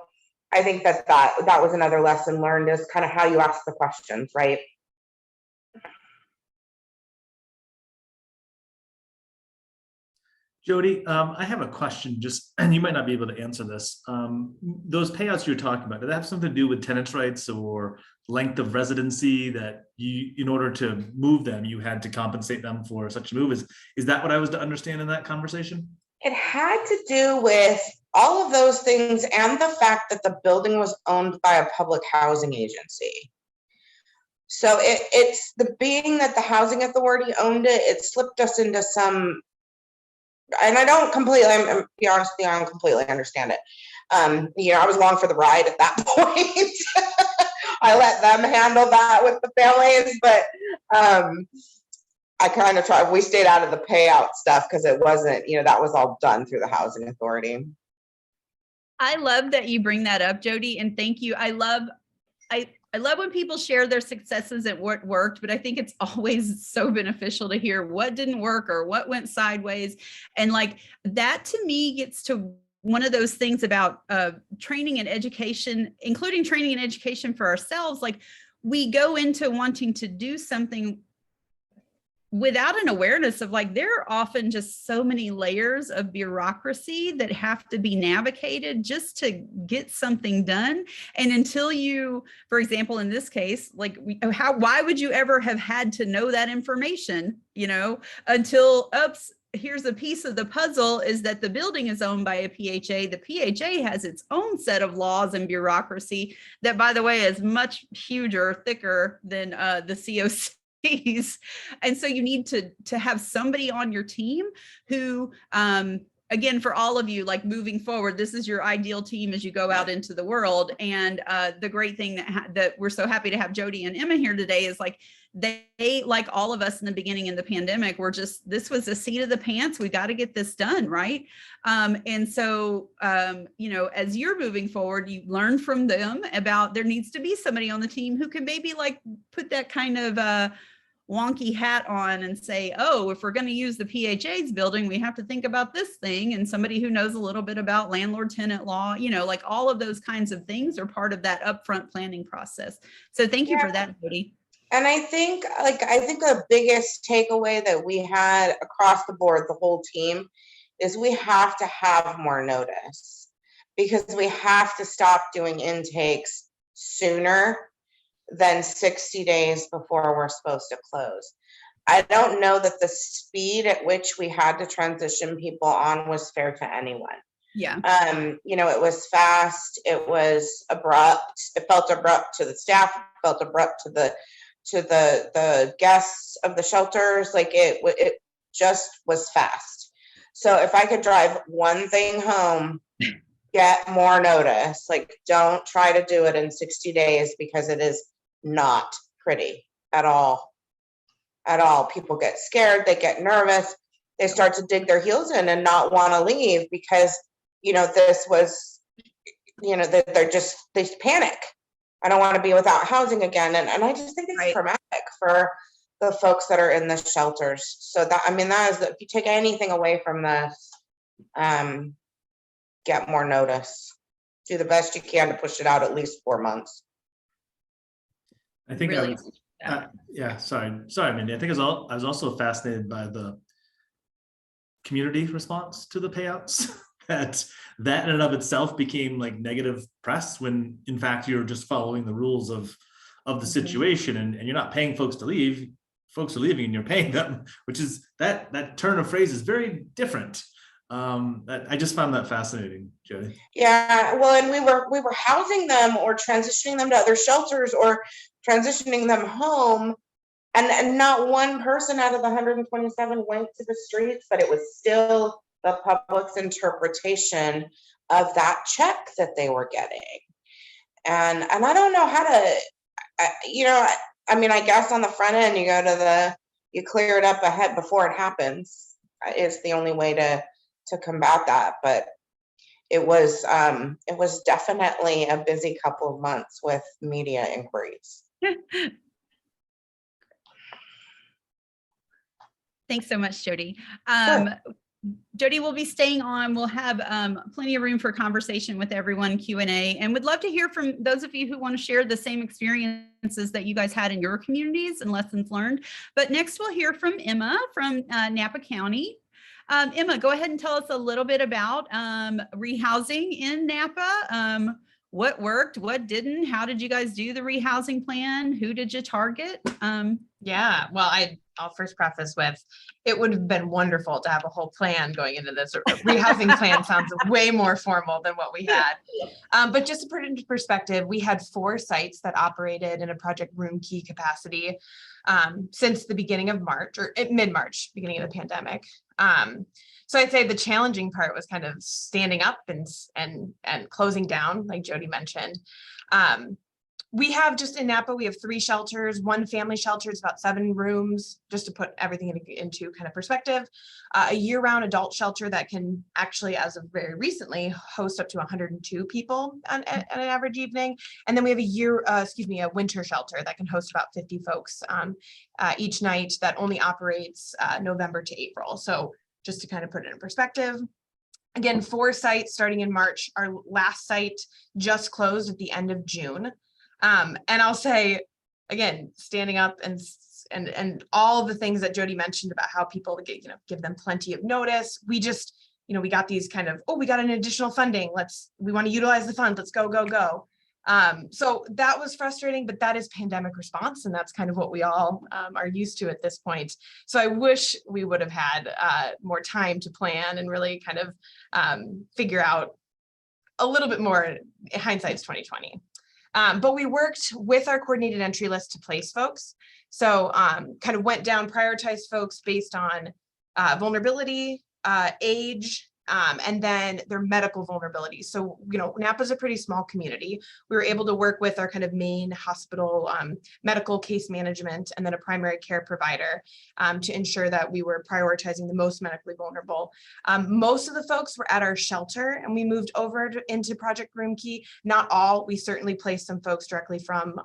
I think that was another lesson learned, is kind of how you ask the questions, right? Jody, I have a question, and you might not be able to answer this. Those payouts you're talking about, do they have something to do with tenants' rights or length of residency, that you, in order to move them, you had to compensate them for such a move? Is that what I was to understand in that conversation? It had to do with all of those things, and the fact that the building was owned by a public housing agency. So it's the being that the housing authority owned it, it slipped us into some, and I don't completely, I'm be honest with you, I don't completely understand it. You know, I was along for the ride at that point. I let them handle that with the families, but I kind of tried, we stayed out of the payout stuff because it wasn't, you know, that was all done through the housing authority. I love that you bring that up, Jody, and thank you. I love when people share their successes at what worked, but I think it's always so beneficial to hear what didn't work or what went sideways. And like that, to me, gets to one of those things about training and education, including training and education for ourselves. Like, we go into wanting to do something without an awareness of, like, there are often just so many layers of bureaucracy that have to be navigated just to get something done. And until you, for example, in this case, like, why would you ever have had to know that information, you know, until, oops, here's a piece of the puzzle, is that the building is owned by a PHA. The PHA has its own set of laws and bureaucracy that, by the way, is much huger, thicker than the COC. And so you need to have somebody on your team who, again, for all of you, like, moving forward, this is your ideal team as you go out into the world. And the great thing that we're so happy to have Jody and Emma here today is, like, they, like all of us in the beginning in the pandemic, were just, this was a seat of the pants. We got to get this done, right? And so, you know, as you're moving forward, you learn from them about, there needs to be somebody on the team who can maybe, like, put that kind of wonky hat on and say, oh, if we're going to use the PHA's building, we have to think about this thing. And somebody who knows a little bit about landlord tenant law, you know, like, all of those kinds of things are part of that upfront planning process. So thank you for that, Jody. And I think the biggest takeaway that we had across the board, the whole team, is we have to have more notice, because we have to stop doing intakes sooner than 60 days before we're supposed to close. I don't know that the speed at which we had to transition people on was fair to anyone. Yeah. It was fast, it was abrupt, it felt abrupt to the staff, it felt abrupt to the guests of the shelters. Like it just was fast. So if I could drive one thing home, get more notice. Like, don't try to do it in 60 days, because it is not pretty at all. At all. People get scared, they get nervous, they start to dig their heels in and not want to leave, because this was, they panic. I don't want to be without housing again. And I just think it's traumatic for the folks that are in the shelters. So that is, if you take anything away from this, get more notice. Do the best you can to push it out at least 4 months. I think Really? sorry, Mindy. I think I was also fascinated by the community response to the payouts. that in and of itself became like negative press, when in fact you're just following the rules of the situation, and you're not paying folks to leave. Folks are leaving and you're paying them, which is that turn of phrase is very different. I just found that fascinating, Jody. Yeah, well, and we were housing them or transitioning them to other shelters or transitioning them home, and not one person out of the 127 went to the streets, but it was still the public's interpretation of that check that they were getting. And I don't know how to, I guess on the front end, you clear it up ahead before it happens is the only way to combat that. But it was definitely a busy couple of months with media inquiries. Thanks so much, Jody. Sure. Jody will be staying on. We'll have plenty of room for conversation with everyone, Q&A, and would love to hear from those of you who want to share the same experiences that you guys had in your communities and lessons learned. But next we'll hear from Emma from Napa County. Emma, go ahead and tell us a little bit about rehousing in Napa. What worked, what didn't? How did you guys do the rehousing plan? Who did you target? Yeah, well, I'll first preface with, it would have been wonderful to have a whole plan going into this. Rehousing plan sounds way more formal than what we had. But just to put it into perspective, we had 4 sites that operated in a project room key capacity since the beginning of March, or mid-March, beginning of the pandemic. So I'd say the challenging part was kind of standing up and closing down, like Jody mentioned. We have just in Napa, we have 3 shelters, 1 family shelter, it's about 7 rooms, just to put everything into kind of perspective. A year-round adult shelter that can actually, as of very recently, host up to 102 people on an average evening. And then we have a winter shelter that can host about 50 folks each night, that only operates November to April. So just to kind of put it in perspective. Again, 4 sites starting in March. Our last site just closed at the end of June. And I'll say, again, standing up and all the things that Jody mentioned about how people give them plenty of notice. We just, we got these kind of, we got an additional funding. We want to utilize the fund. Let's go. So that was frustrating, but that is pandemic response. And that's kind of what we all are used to at this point. So I wish we would have had more time to plan and really kind of figure out a little bit more. Hindsight's 2020. But we worked with our coordinated entry list to place folks. So kind of went down, prioritized folks based on vulnerability, age, and then their medical vulnerability. So, Napa's a pretty small community. We were able to work with our kind of main hospital, medical case management, and then a primary care provider to ensure that we were prioritizing the most medically vulnerable. Most of the folks were at our shelter, and we moved over into Project Room Key. Not all, we certainly placed some folks directly from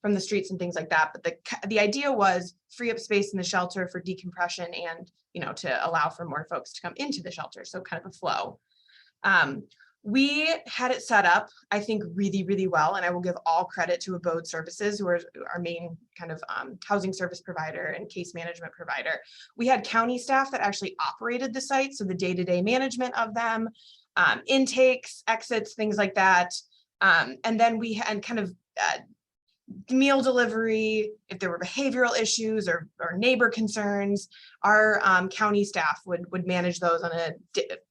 the streets and things like that. But the idea was free up space in the shelter for decompression and to allow for more folks to come into the shelter. So kind of a flow. We had it set up, I think, really, really well, and I will give all credit to Abode Services, who are our main kind of housing service provider and case management provider. We had county staff that actually operated the site, so the day-to-day management of them, intakes, exits, things like that. And then we had kind of meal delivery, if there were behavioral issues or neighbor concerns, our county staff would manage those on a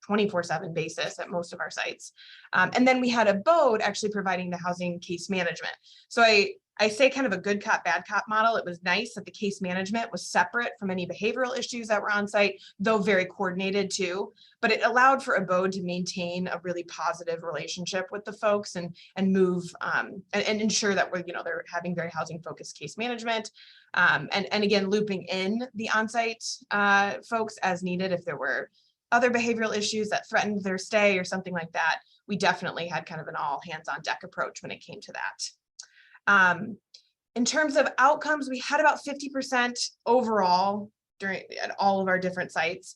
24/7 basis at most of our sites. And then we had Abode actually providing the housing case management. So I say kind of a good cop, bad cop model. It was nice that the case management was separate from any behavioral issues that were on site, though very coordinated too. But it allowed for Abode to maintain a really positive relationship with the folks and move and ensure that we're, they're having very housing focused case management. And again, looping in the on-site folks as needed if there were other behavioral issues that threatened their stay or something like that. We definitely had kind of an all hands on deck approach when it came to that. In terms of outcomes, we had about 50% overall at all of our different sites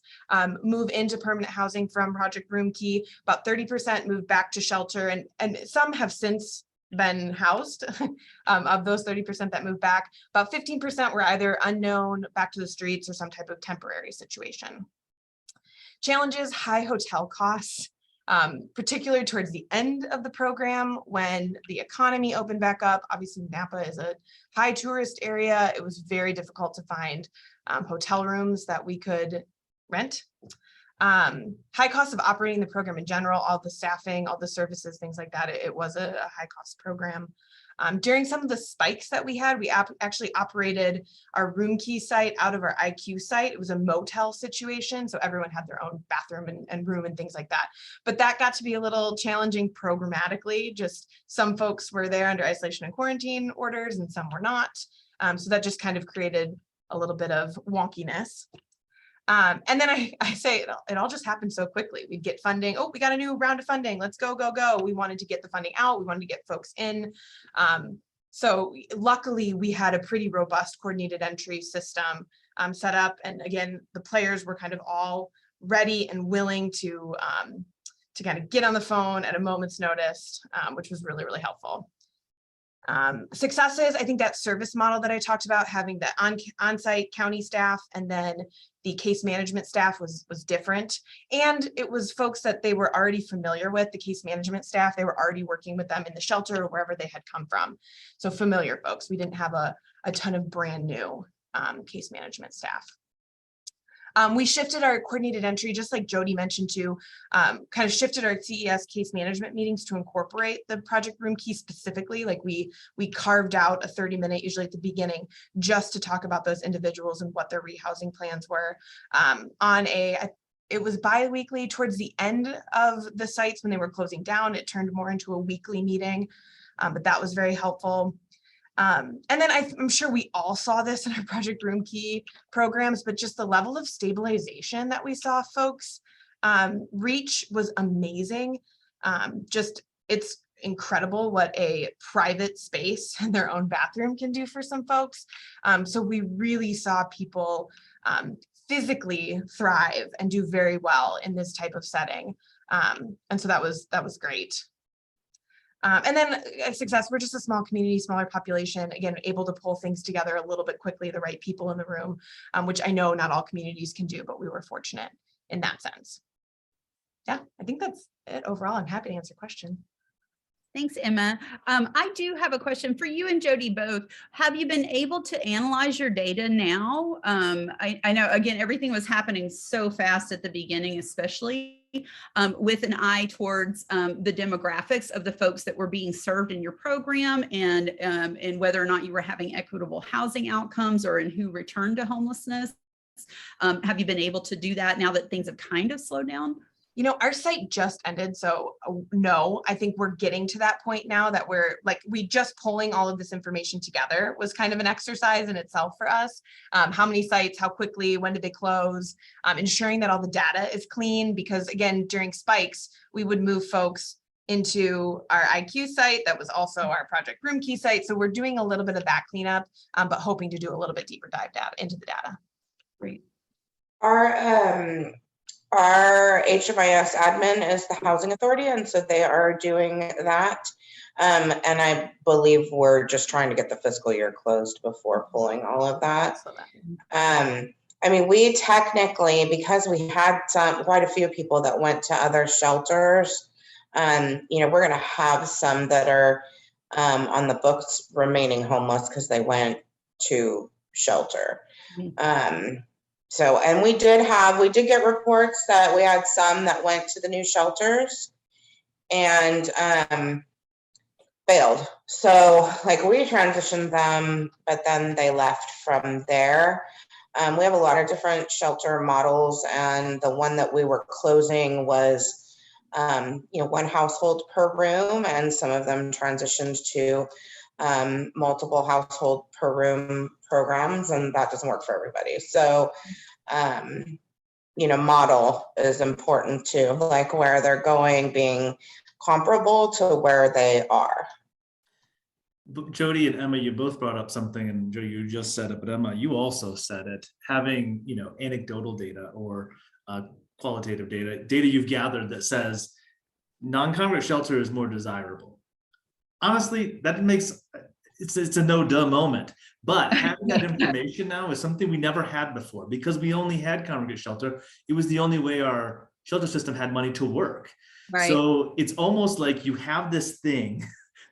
move into permanent housing from Project Room Key. About 30% moved back to shelter, and some have since been housed. Of those 30% that moved back, about 15% were either unknown, back to the streets, or some type of temporary situation. Challenges: high hotel costs. Particularly towards the end of the program when the economy opened back up. Obviously, Napa is a high tourist area. It was very difficult to find hotel rooms that we could rent. High cost of operating the program in general, all the staffing, all the services, things like that. It was a high cost program. During some of the spikes that we had, we actually operated our Room Key site out of our IQ site. It was a motel situation, so everyone had their own bathroom and room and things like that. But that got to be a little challenging programmatically. Just some folks were there under isolation and quarantine orders and some were not. So that just kind of created a little bit of wonkiness. And then I say it all just happened so quickly. We'd get funding. Oh, we got a new round of funding. Let's go, go, go. We wanted to get the funding out. We wanted to get folks in. So luckily we had a pretty robust coordinated entry system set up. And again, the players were kind of all ready and willing to kind of get on the phone at a moment's notice, which was really, really helpful. Successes, I think that service model that I talked about, having the on-site county staff and then the case management staff was different. And it was folks that they were already familiar with, the case management staff. They were already working with them in the shelter or wherever they had come from. So familiar folks. We didn't have a ton of brand new case management staff. We shifted our coordinated entry, just like Jody mentioned too, kind of shifted our CES case management meetings to incorporate the Project Room Key specifically. Like we carved out a 30-minute, usually at the beginning, just to talk about those individuals and what their rehousing plans were. It was bi-weekly. Towards the end of the sites when they were closing down, it turned more into a weekly meeting, but that was very helpful. And then I'm sure we all saw this in our Project Room Key programs, but just the level of stabilization that we saw folks reach was amazing. It's incredible what a private space in their own bathroom can do for some folks. So we really saw people physically thrive and do very well in this type of setting. And so that was great. And then success, we're just a small community, smaller population, again, able to pull things together a little bit quickly, the right people in the room, which I know not all communities can do, but we were fortunate in that sense. Yeah, I think that's it overall. I'm happy to answer questions. Thanks, Emma. I do have a question for you and Jody both. Have you been able to analyze your data now? I know, again, everything was happening so fast at the beginning, especially with an eye towards the demographics of the folks that were being served in your program and whether or not you were having equitable housing outcomes or in who returned to homelessness. Have you been able to do that now that things have kind of slowed down? You know, our site just ended, so no, I think we're getting to that point now that we just pulling all of this information together was kind of an exercise in itself for us. How many sites, how quickly, when did they close, ensuring that all the data is clean, because again, during spikes, we would move folks into our IQ site that was also our Project Room Key site. So we're doing a little bit of that cleanup, but hoping to do a little bit deeper dive into the data. Great. Our HMIS admin is the housing authority, and so they are doing that. And I believe we're just trying to get the fiscal year closed before pulling all of that. I mean, we technically, because we had quite a few people that went to other shelters, you know, we're going to have some that are on the books remaining homeless because they went to shelter. So, and we did get reports that we had some that went to the new shelters and failed. So like we transitioned them, but then they left from there. We have a lot of different shelter models, and the one that we were closing was, you know, one household per room, and some of them transitioned to multiple household per room programs, and that doesn't work for everybody. So, you know, model is important too, like where they're going being comparable to where they are. Jody and Emma, you both brought up something, and Jody, you just said it, but Emma, you also said it. Having, you know, anecdotal data or qualitative data you've gathered that says non-congregate shelter is more desirable. Honestly, that makes it's a no duh moment. But having that information now is something we never had before, because we only had congregate shelter. It was the only way our shelter system had money to work. Right. So it's almost like you have this thing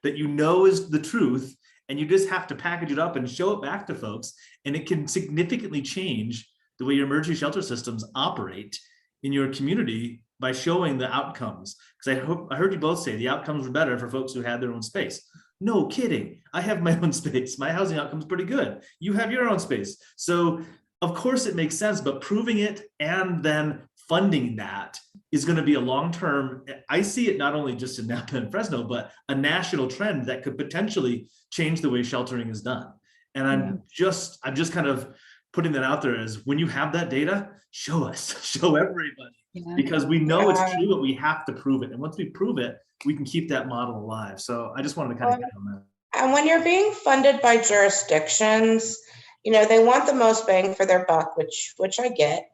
that you know is the truth, and you just have to package it up and show it back to folks, and it can significantly change the way your emergency shelter systems operate in your community by showing the outcomes. Because I heard you both say the outcomes were better for folks who had their own space. No kidding. I have my own space. My housing outcome is pretty good. You have your own space. So of course it makes sense, but proving it and then funding that is going to be a long-term. I see it not only just in Napa and Fresno, but a national trend that could potentially change the way sheltering is done. And I'm just kind of putting that out there as, when you have that data, show us, show everybody, because we know it's true, but we have to prove it. And once we prove it, we can keep that model alive. So I just wanted to kind of hit on that. And when you're being funded by jurisdictions, you know, they want the most bang for their buck, which I get.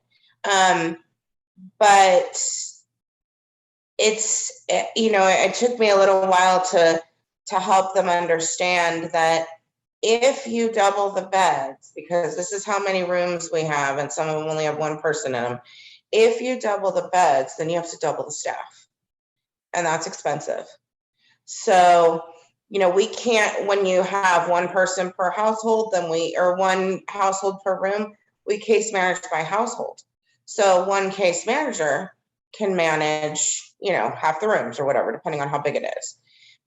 But it's, you know, it took me a little while to help them understand that if you double the beds, because this is how many rooms we have, and some of them only have one person in them. If you double the beds, then you have to double the staff, and that's expensive. So, you know, we can't, when you have one person per household, then or one household per room, we case manage by household. So one case manager can manage, you know, half the rooms or whatever, depending on how big it is.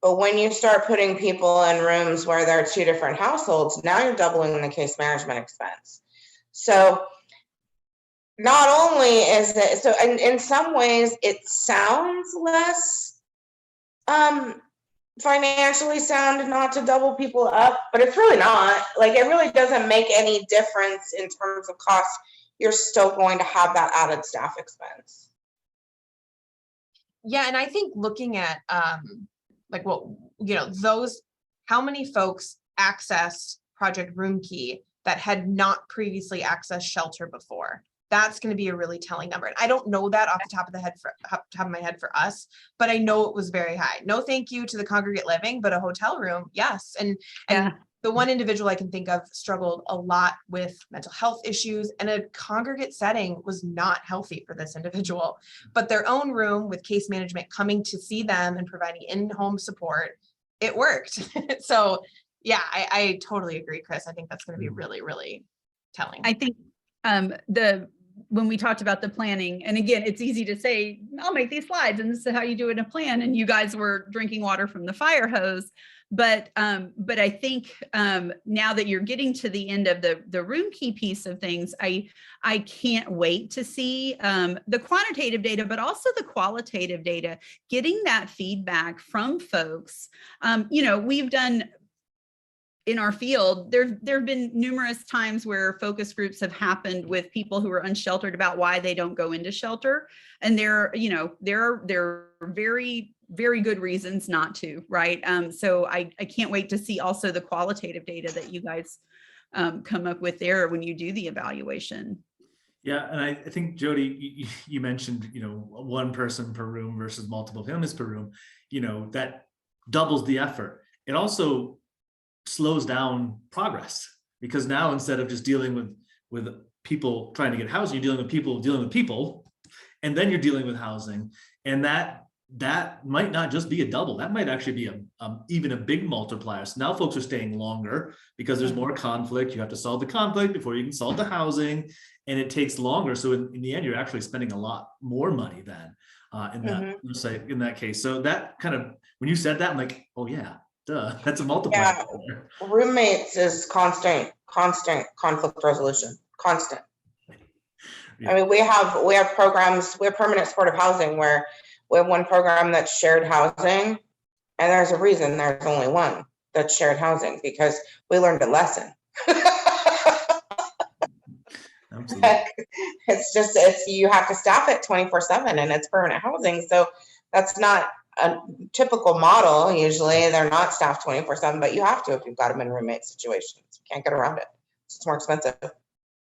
But when you start putting people in rooms where there are two different households, now you're doubling the case management expense. So not only is it, so in some ways it sounds less financially sound not to double people up, but it's really not. Like, it really doesn't make any difference in terms of cost. You're still going to have that added staff expense. Yeah, and I think looking at like, what, you know, those, how many folks accessed Project Room Key that had not previously accessed shelter before? That's going to be a really telling number. And I don't know that off the top of my head for us, but I know it was very high. No thank you to the congregate living, but a hotel room, yes. And the one individual I can think of struggled a lot with mental health issues, and a congregate setting was not healthy for this individual, but their own room with case management coming to see them and providing in-home support, it worked. So yeah, I totally agree, Chris. I think that's going to be really, really telling. I think when we talked about the planning, and again, it's easy to say, I'll make these slides and this is how you do it in a plan, and you guys were drinking water from the fire hose. But I think now that you're getting to the end of the room key piece of things, I can't wait to see the quantitative data, but also the qualitative data, getting that feedback from folks. You know, we've done in our field, there have been numerous times where focus groups have happened with people who are unsheltered about why they don't go into shelter. And there are very, very good reasons not to, right? So I can't wait to see also the qualitative data that you guys come up with there when you do the evaluation. Yeah, and I think Jody, you mentioned, one person per room versus multiple families per room, that doubles the effort. It also slows down progress, because now instead of just dealing with people trying to get housing, you're dealing with people, and then you're dealing with housing, and that might not just be a double. That might actually be even a big multiplier. So now folks are staying longer because there's more conflict. You have to solve the conflict before you can solve the housing, and it takes longer. So in the end, you're actually spending a lot more money then in that case. So that kind of, when you said that, I'm like, oh yeah, duh, that's a multiplier. Yeah, roommates is constant conflict resolution, constant. Yeah. I mean, we have programs, we have permanent supportive housing where we have one program that's shared housing, and there's a reason there's only one that's shared housing, because we learned a lesson. Absolutely. It's you have to staff it 24/7, and it's permanent housing. So that's not a typical model. Usually they're not staffed 24/7, but you have to if you've got them in roommate situations. You can't get around it. It's more expensive.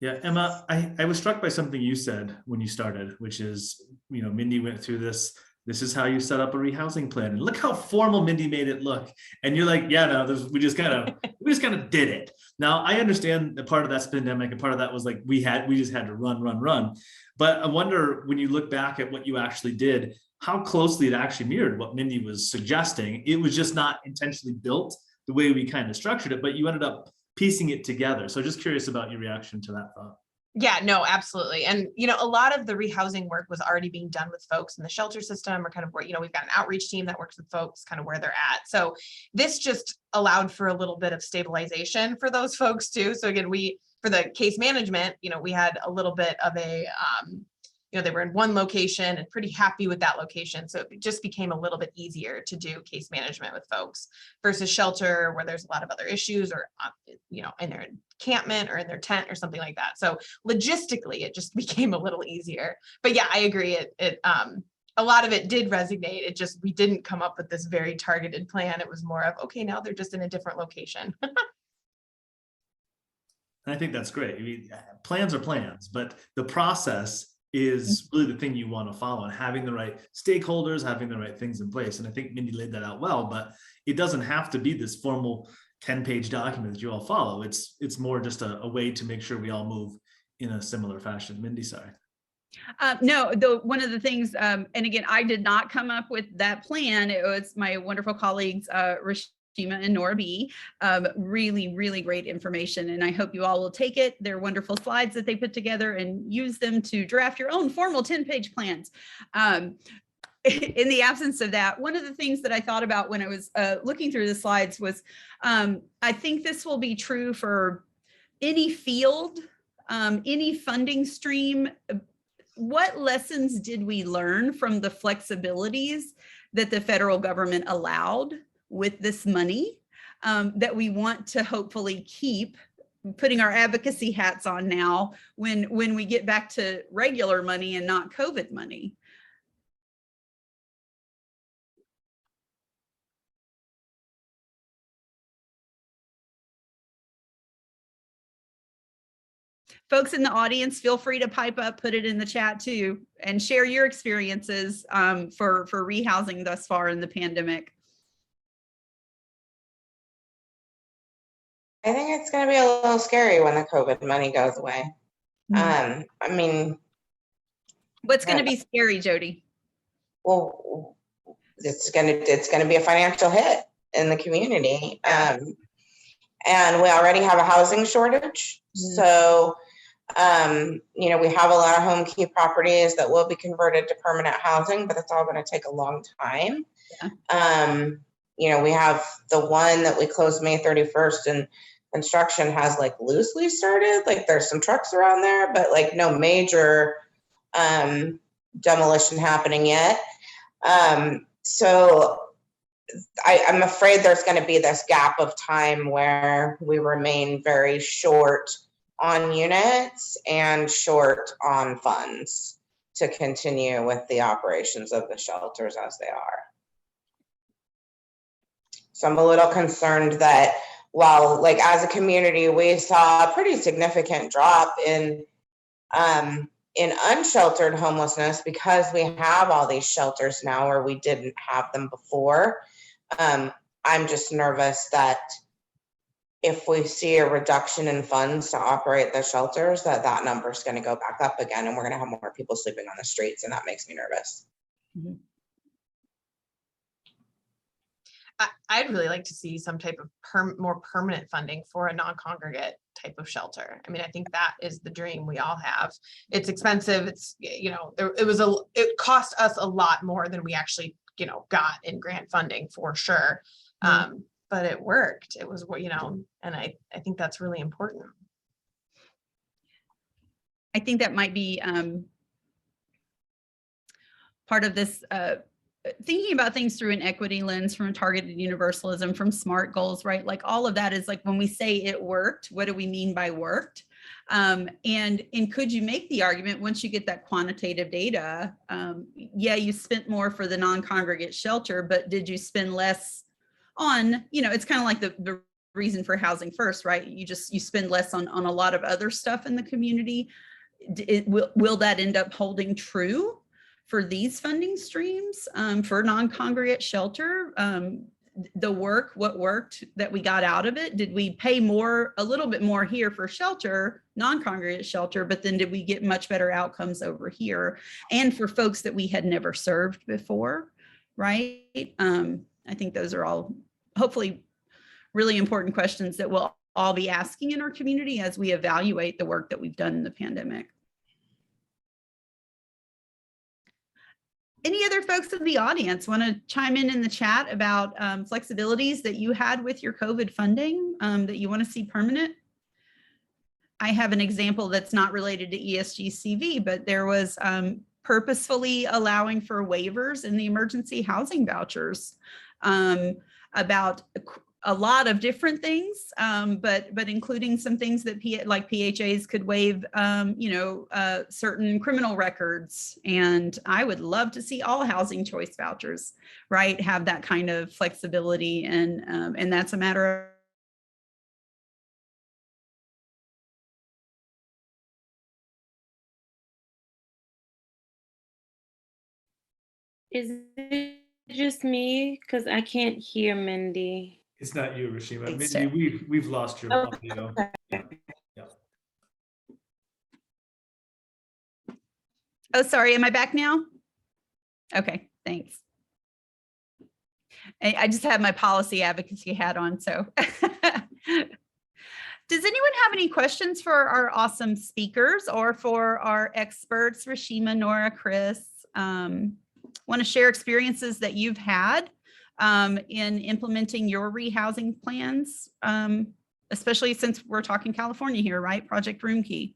Yeah, Emma, I was struck by something you said when you started, which is, Mindy went through this. This is how you set up a rehousing plan. And look how formal Mindy made it look. And you're like, yeah, no, we just kind of did it. Now I understand that part of that's pandemic, and part of that was like we just had to run. But I wonder, when you look back at what you actually did, how closely it actually mirrored what Mindy was suggesting. It was just not intentionally built the way we kind of structured it, but you ended up piecing it together. So just curious about your reaction to that thought. Yeah, no, absolutely. And, a lot of the rehousing work was already being done with folks in the shelter system, or kind of where, we've got an outreach team that works with folks kind of where they're at. So this just allowed for a little bit of stabilization for those folks too. So again, for the case management, we had a little bit of a, they were in one location and pretty happy with that location. So it just became a little bit easier to do case management with folks versus shelter, where there's a lot of other issues, or, in their encampment or in their tent or something like that. So logistically, it just became a little easier. But yeah, I agree. A lot of it did resonate. It just, we didn't come up with this very targeted plan. It was more of, okay, now they're just in a different location. And I think that's great. I mean, plans are plans, but the process is really the thing you want to follow, and having the right stakeholders, having the right things in place. And I think Mindy laid that out well, but it doesn't have to be this formal 10-page document that you all follow. It's more just a way to make sure we all move in a similar fashion. Mindy, sorry. No, one of the things, and again, I did not come up with that plan. It was my wonderful colleagues, Rashima and Nora B. Really, really great information. And I hope you all will take it. They're wonderful slides that they put together, and use them to draft your own formal 10-page plans. In the absence of that, one of the things that I thought about when I was looking through the slides was, I think this will be true for any field, any funding stream. What lessons did we learn from the flexibilities that the federal government allowed with this money, that we want to hopefully keep, putting our advocacy hats on now when we get back to regular money and not COVID money? Folks in the audience, feel free to pipe up, put it in the chat too, and share your experiences for rehousing thus far in the pandemic. I think it's going to be a little scary when the COVID money goes away. I mean, what's going to be scary, Jody? Well, it's going to be a financial hit in the community. And we already have a housing shortage. So, we have a lot of home key properties that will be converted to permanent housing, but it's all going to take a long time. Yeah. We have the one that we closed May 31st, and construction has like loosely started. Like there's some trucks around there, but like no major demolition happening yet. So I'm afraid there's going to be this gap of time where we remain very short on units and short on funds to continue with the operations of the shelters as they are. So I'm a little concerned that while, like, as a community, we saw a pretty significant drop in In unsheltered homelessness, because we have all these shelters now where we didn't have them before, I'm just nervous that if we see a reduction in funds to operate the shelters, that number is going to go back up again, and we're going to have more people sleeping on the streets, and that makes me nervous. Mhm. I'd really like to see some type of more permanent funding for a non-congregate type of shelter. I mean, I think that is the dream we all have. It's expensive. It's, you know, it cost us a lot more than we actually, you know, got in grant funding for sure. But it worked. It was, you know, and I think that's really important. I think that might be part of this thinking about things through an equity lens, from targeted universalism, from SMART goals, right? Like all of that is like, when we say it worked, what do we mean by worked? And could you make the argument, once you get that quantitative data, yeah, you spent more for the non-congregate shelter, but did you spend less on, you know, it's kind of like the reason for Housing First, right? You spend less on a lot of other stuff in the community. Will that end up holding true for these funding streams, for non-congregate shelter? What worked that we got out of it? Did we pay a little bit more here for shelter, non-congregate shelter, but then did we get much better outcomes over here? And for folks that we had never served before, right? I think those are all hopefully really important questions that we'll all be asking in our community as we evaluate the work that we've done in the pandemic. Any other folks in the audience want to chime in the chat about flexibilities that you had with your COVID funding that you want to see permanent? I have an example that's not related to ESG-CV, but there was purposefully allowing for waivers in the emergency housing vouchers about a lot of different things, but including some things that like PHAs could waive, certain criminal records. And I would love to see all housing choice vouchers, right, have that kind of flexibility. And that's a matter of Is it just me? Because I can't hear Mindy. It's not you, Rashima. It's Mindy, we've lost your audio. Okay. Yeah. Oh, sorry. Am I back now? Okay, thanks. I just had my policy advocacy hat on, so. Does anyone have any questions for our awesome speakers or for our experts, Rashima, Nora, Chris? Want to share experiences that you've had in implementing your rehousing plans, especially since we're talking California here, right? Project Roomkey.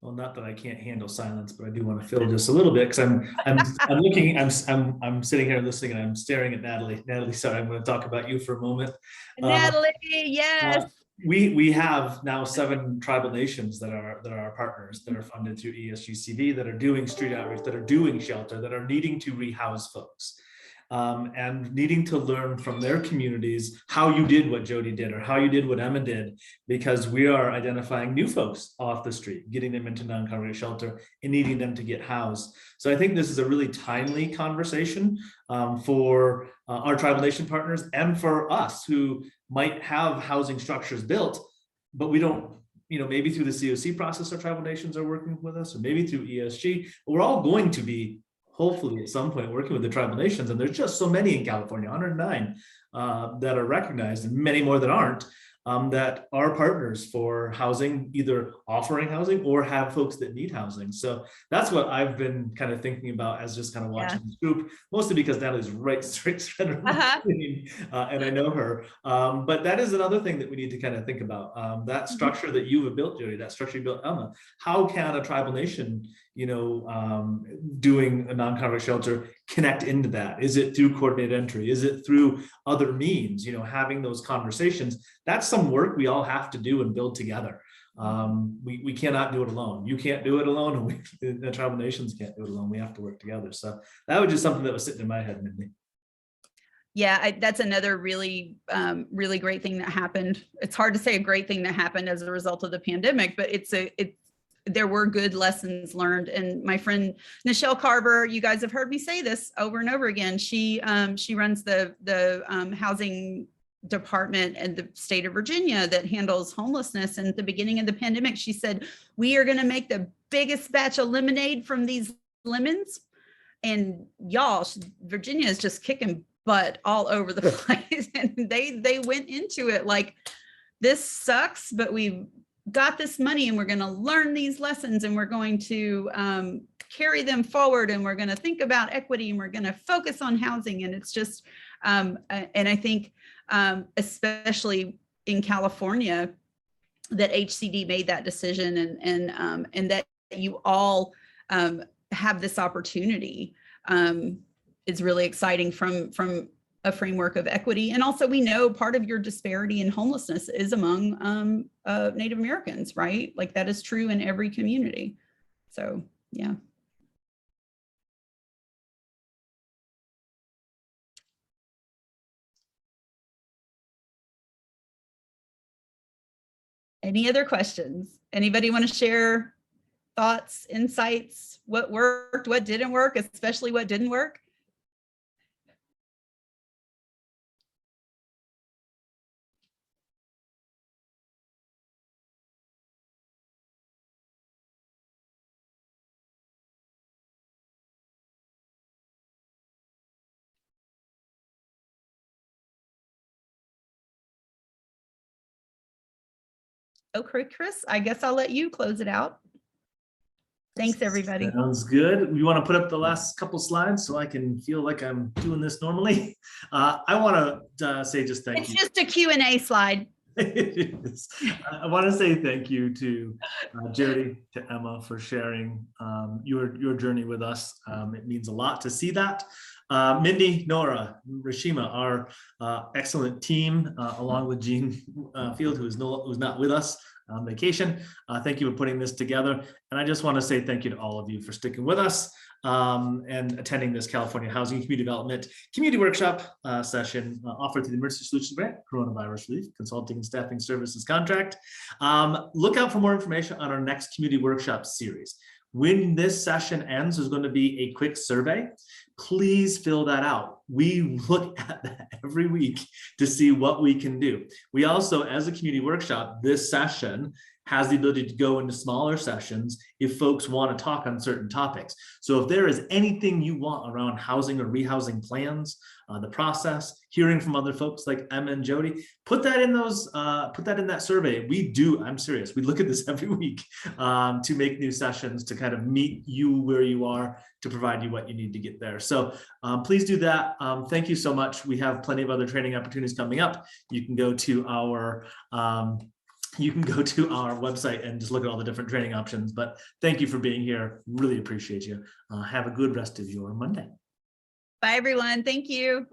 Well, not that I can't handle silence, but I do want to fill just a little bit because I'm looking, I'm sitting here listening and I'm staring at Natalie. Natalie, sorry, I'm going to talk about you for a moment. Natalie, yes. We have now 7 tribal nations that are our partners, that are funded through ESG-CV, that are doing street outreach, that are doing shelter, that are needing to rehouse folks. And needing to learn from their communities how you did what Jody did or how you did what Emma did, because we are identifying new folks off the street, getting them into non-congregate shelter and needing them to get housed. So I think this is a really timely conversation for our tribal nation partners and for us who might have housing structures built, but we don't, maybe through the COC process, our tribal nations are working with us, or maybe through ESG, but we're all going to be hopefully at some point working with the tribal nations, and there's just so many in California, 109 that are recognized, and many more that aren't, that are partners for housing, either offering housing or have folks that need housing. So that's what I've been kind of thinking about as just kind of watching this group, mostly because Natalie's right straight and I know her. But that is another thing that we need to kind of think about. That structure that you have built, Jody, that structure you built, Emma, how can a tribal nation, doing a non-congregate shelter connect into that? Is it through coordinated entry? Is it through other means, having those conversations? That's some work we all have to do and build together. we cannot do it alone. You can't do it alone, and the tribal nations can't do it alone. We have to work together. So that was just something that was sitting in my head, Mindy. Yeah, that's another really, really great thing that happened. It's hard to say a great thing that happened as a result of the pandemic, but there were good lessons learned. And my friend Nichelle Carver, you guys have heard me say this over and over again. She runs the housing department in the state of Virginia that handles homelessness. And at the beginning of the pandemic, she said, we are going to make the biggest batch of lemonade from these lemons. And y'all, Virginia is just kicking butt all over the place. And they went into it like, this sucks, but we've got this money and we're going to learn these lessons and we're going to carry them forward, and we're going to think about equity, and we're going to focus on housing. And it's just, and I think especially in California, that HCD made that decision, and that you all have this opportunity is really exciting from a framework of equity. And also, we know part of your disparity in homelessness is among Native Americans, right? Like that is true in every community. So, yeah. Any other questions? Anybody want to share thoughts, insights, what worked, what didn't work, especially what didn't work? Okay, Chris, I guess I'll let you close it out. Thanks, everybody. Sounds good. You want to put up the last couple slides so I can feel like I'm doing this normally? I want to say just thank you. It's just a Q&A slide. I want to say thank you to Jody, to Emma for sharing your journey with us. It means a lot to see that. Mindy, Nora, Rashima, our excellent team, along with Jean Field, who's not with us on vacation. Thank you for putting this together. And I just want to say thank you to all of you for sticking with us and attending this California Housing Community Development Community Workshop session offered through the Emergency Solutions Grant, Coronavirus Relief Consulting and Staffing Services Contract. Look out for more information on our next community workshop series. When this session ends, there's going to be a quick survey. Please fill that out. We look at that every week to see what we can do. We also, as a community workshop, this session has the ability to go into smaller sessions if folks want to talk on certain topics. So if there is anything you want around housing or rehousing plans, the process, hearing from other folks like Emma and Jody, put that in that survey. We do, I'm serious, we look at this every week to make new sessions to kind of meet you where you are, to provide you what you need to get there. So please do that. Thank you so much. We have plenty of other training opportunities coming up. You can go to our website and just look at all the different training options. But thank you for being here. Really appreciate you. Have a good rest of your Monday. Bye, everyone. Thank you.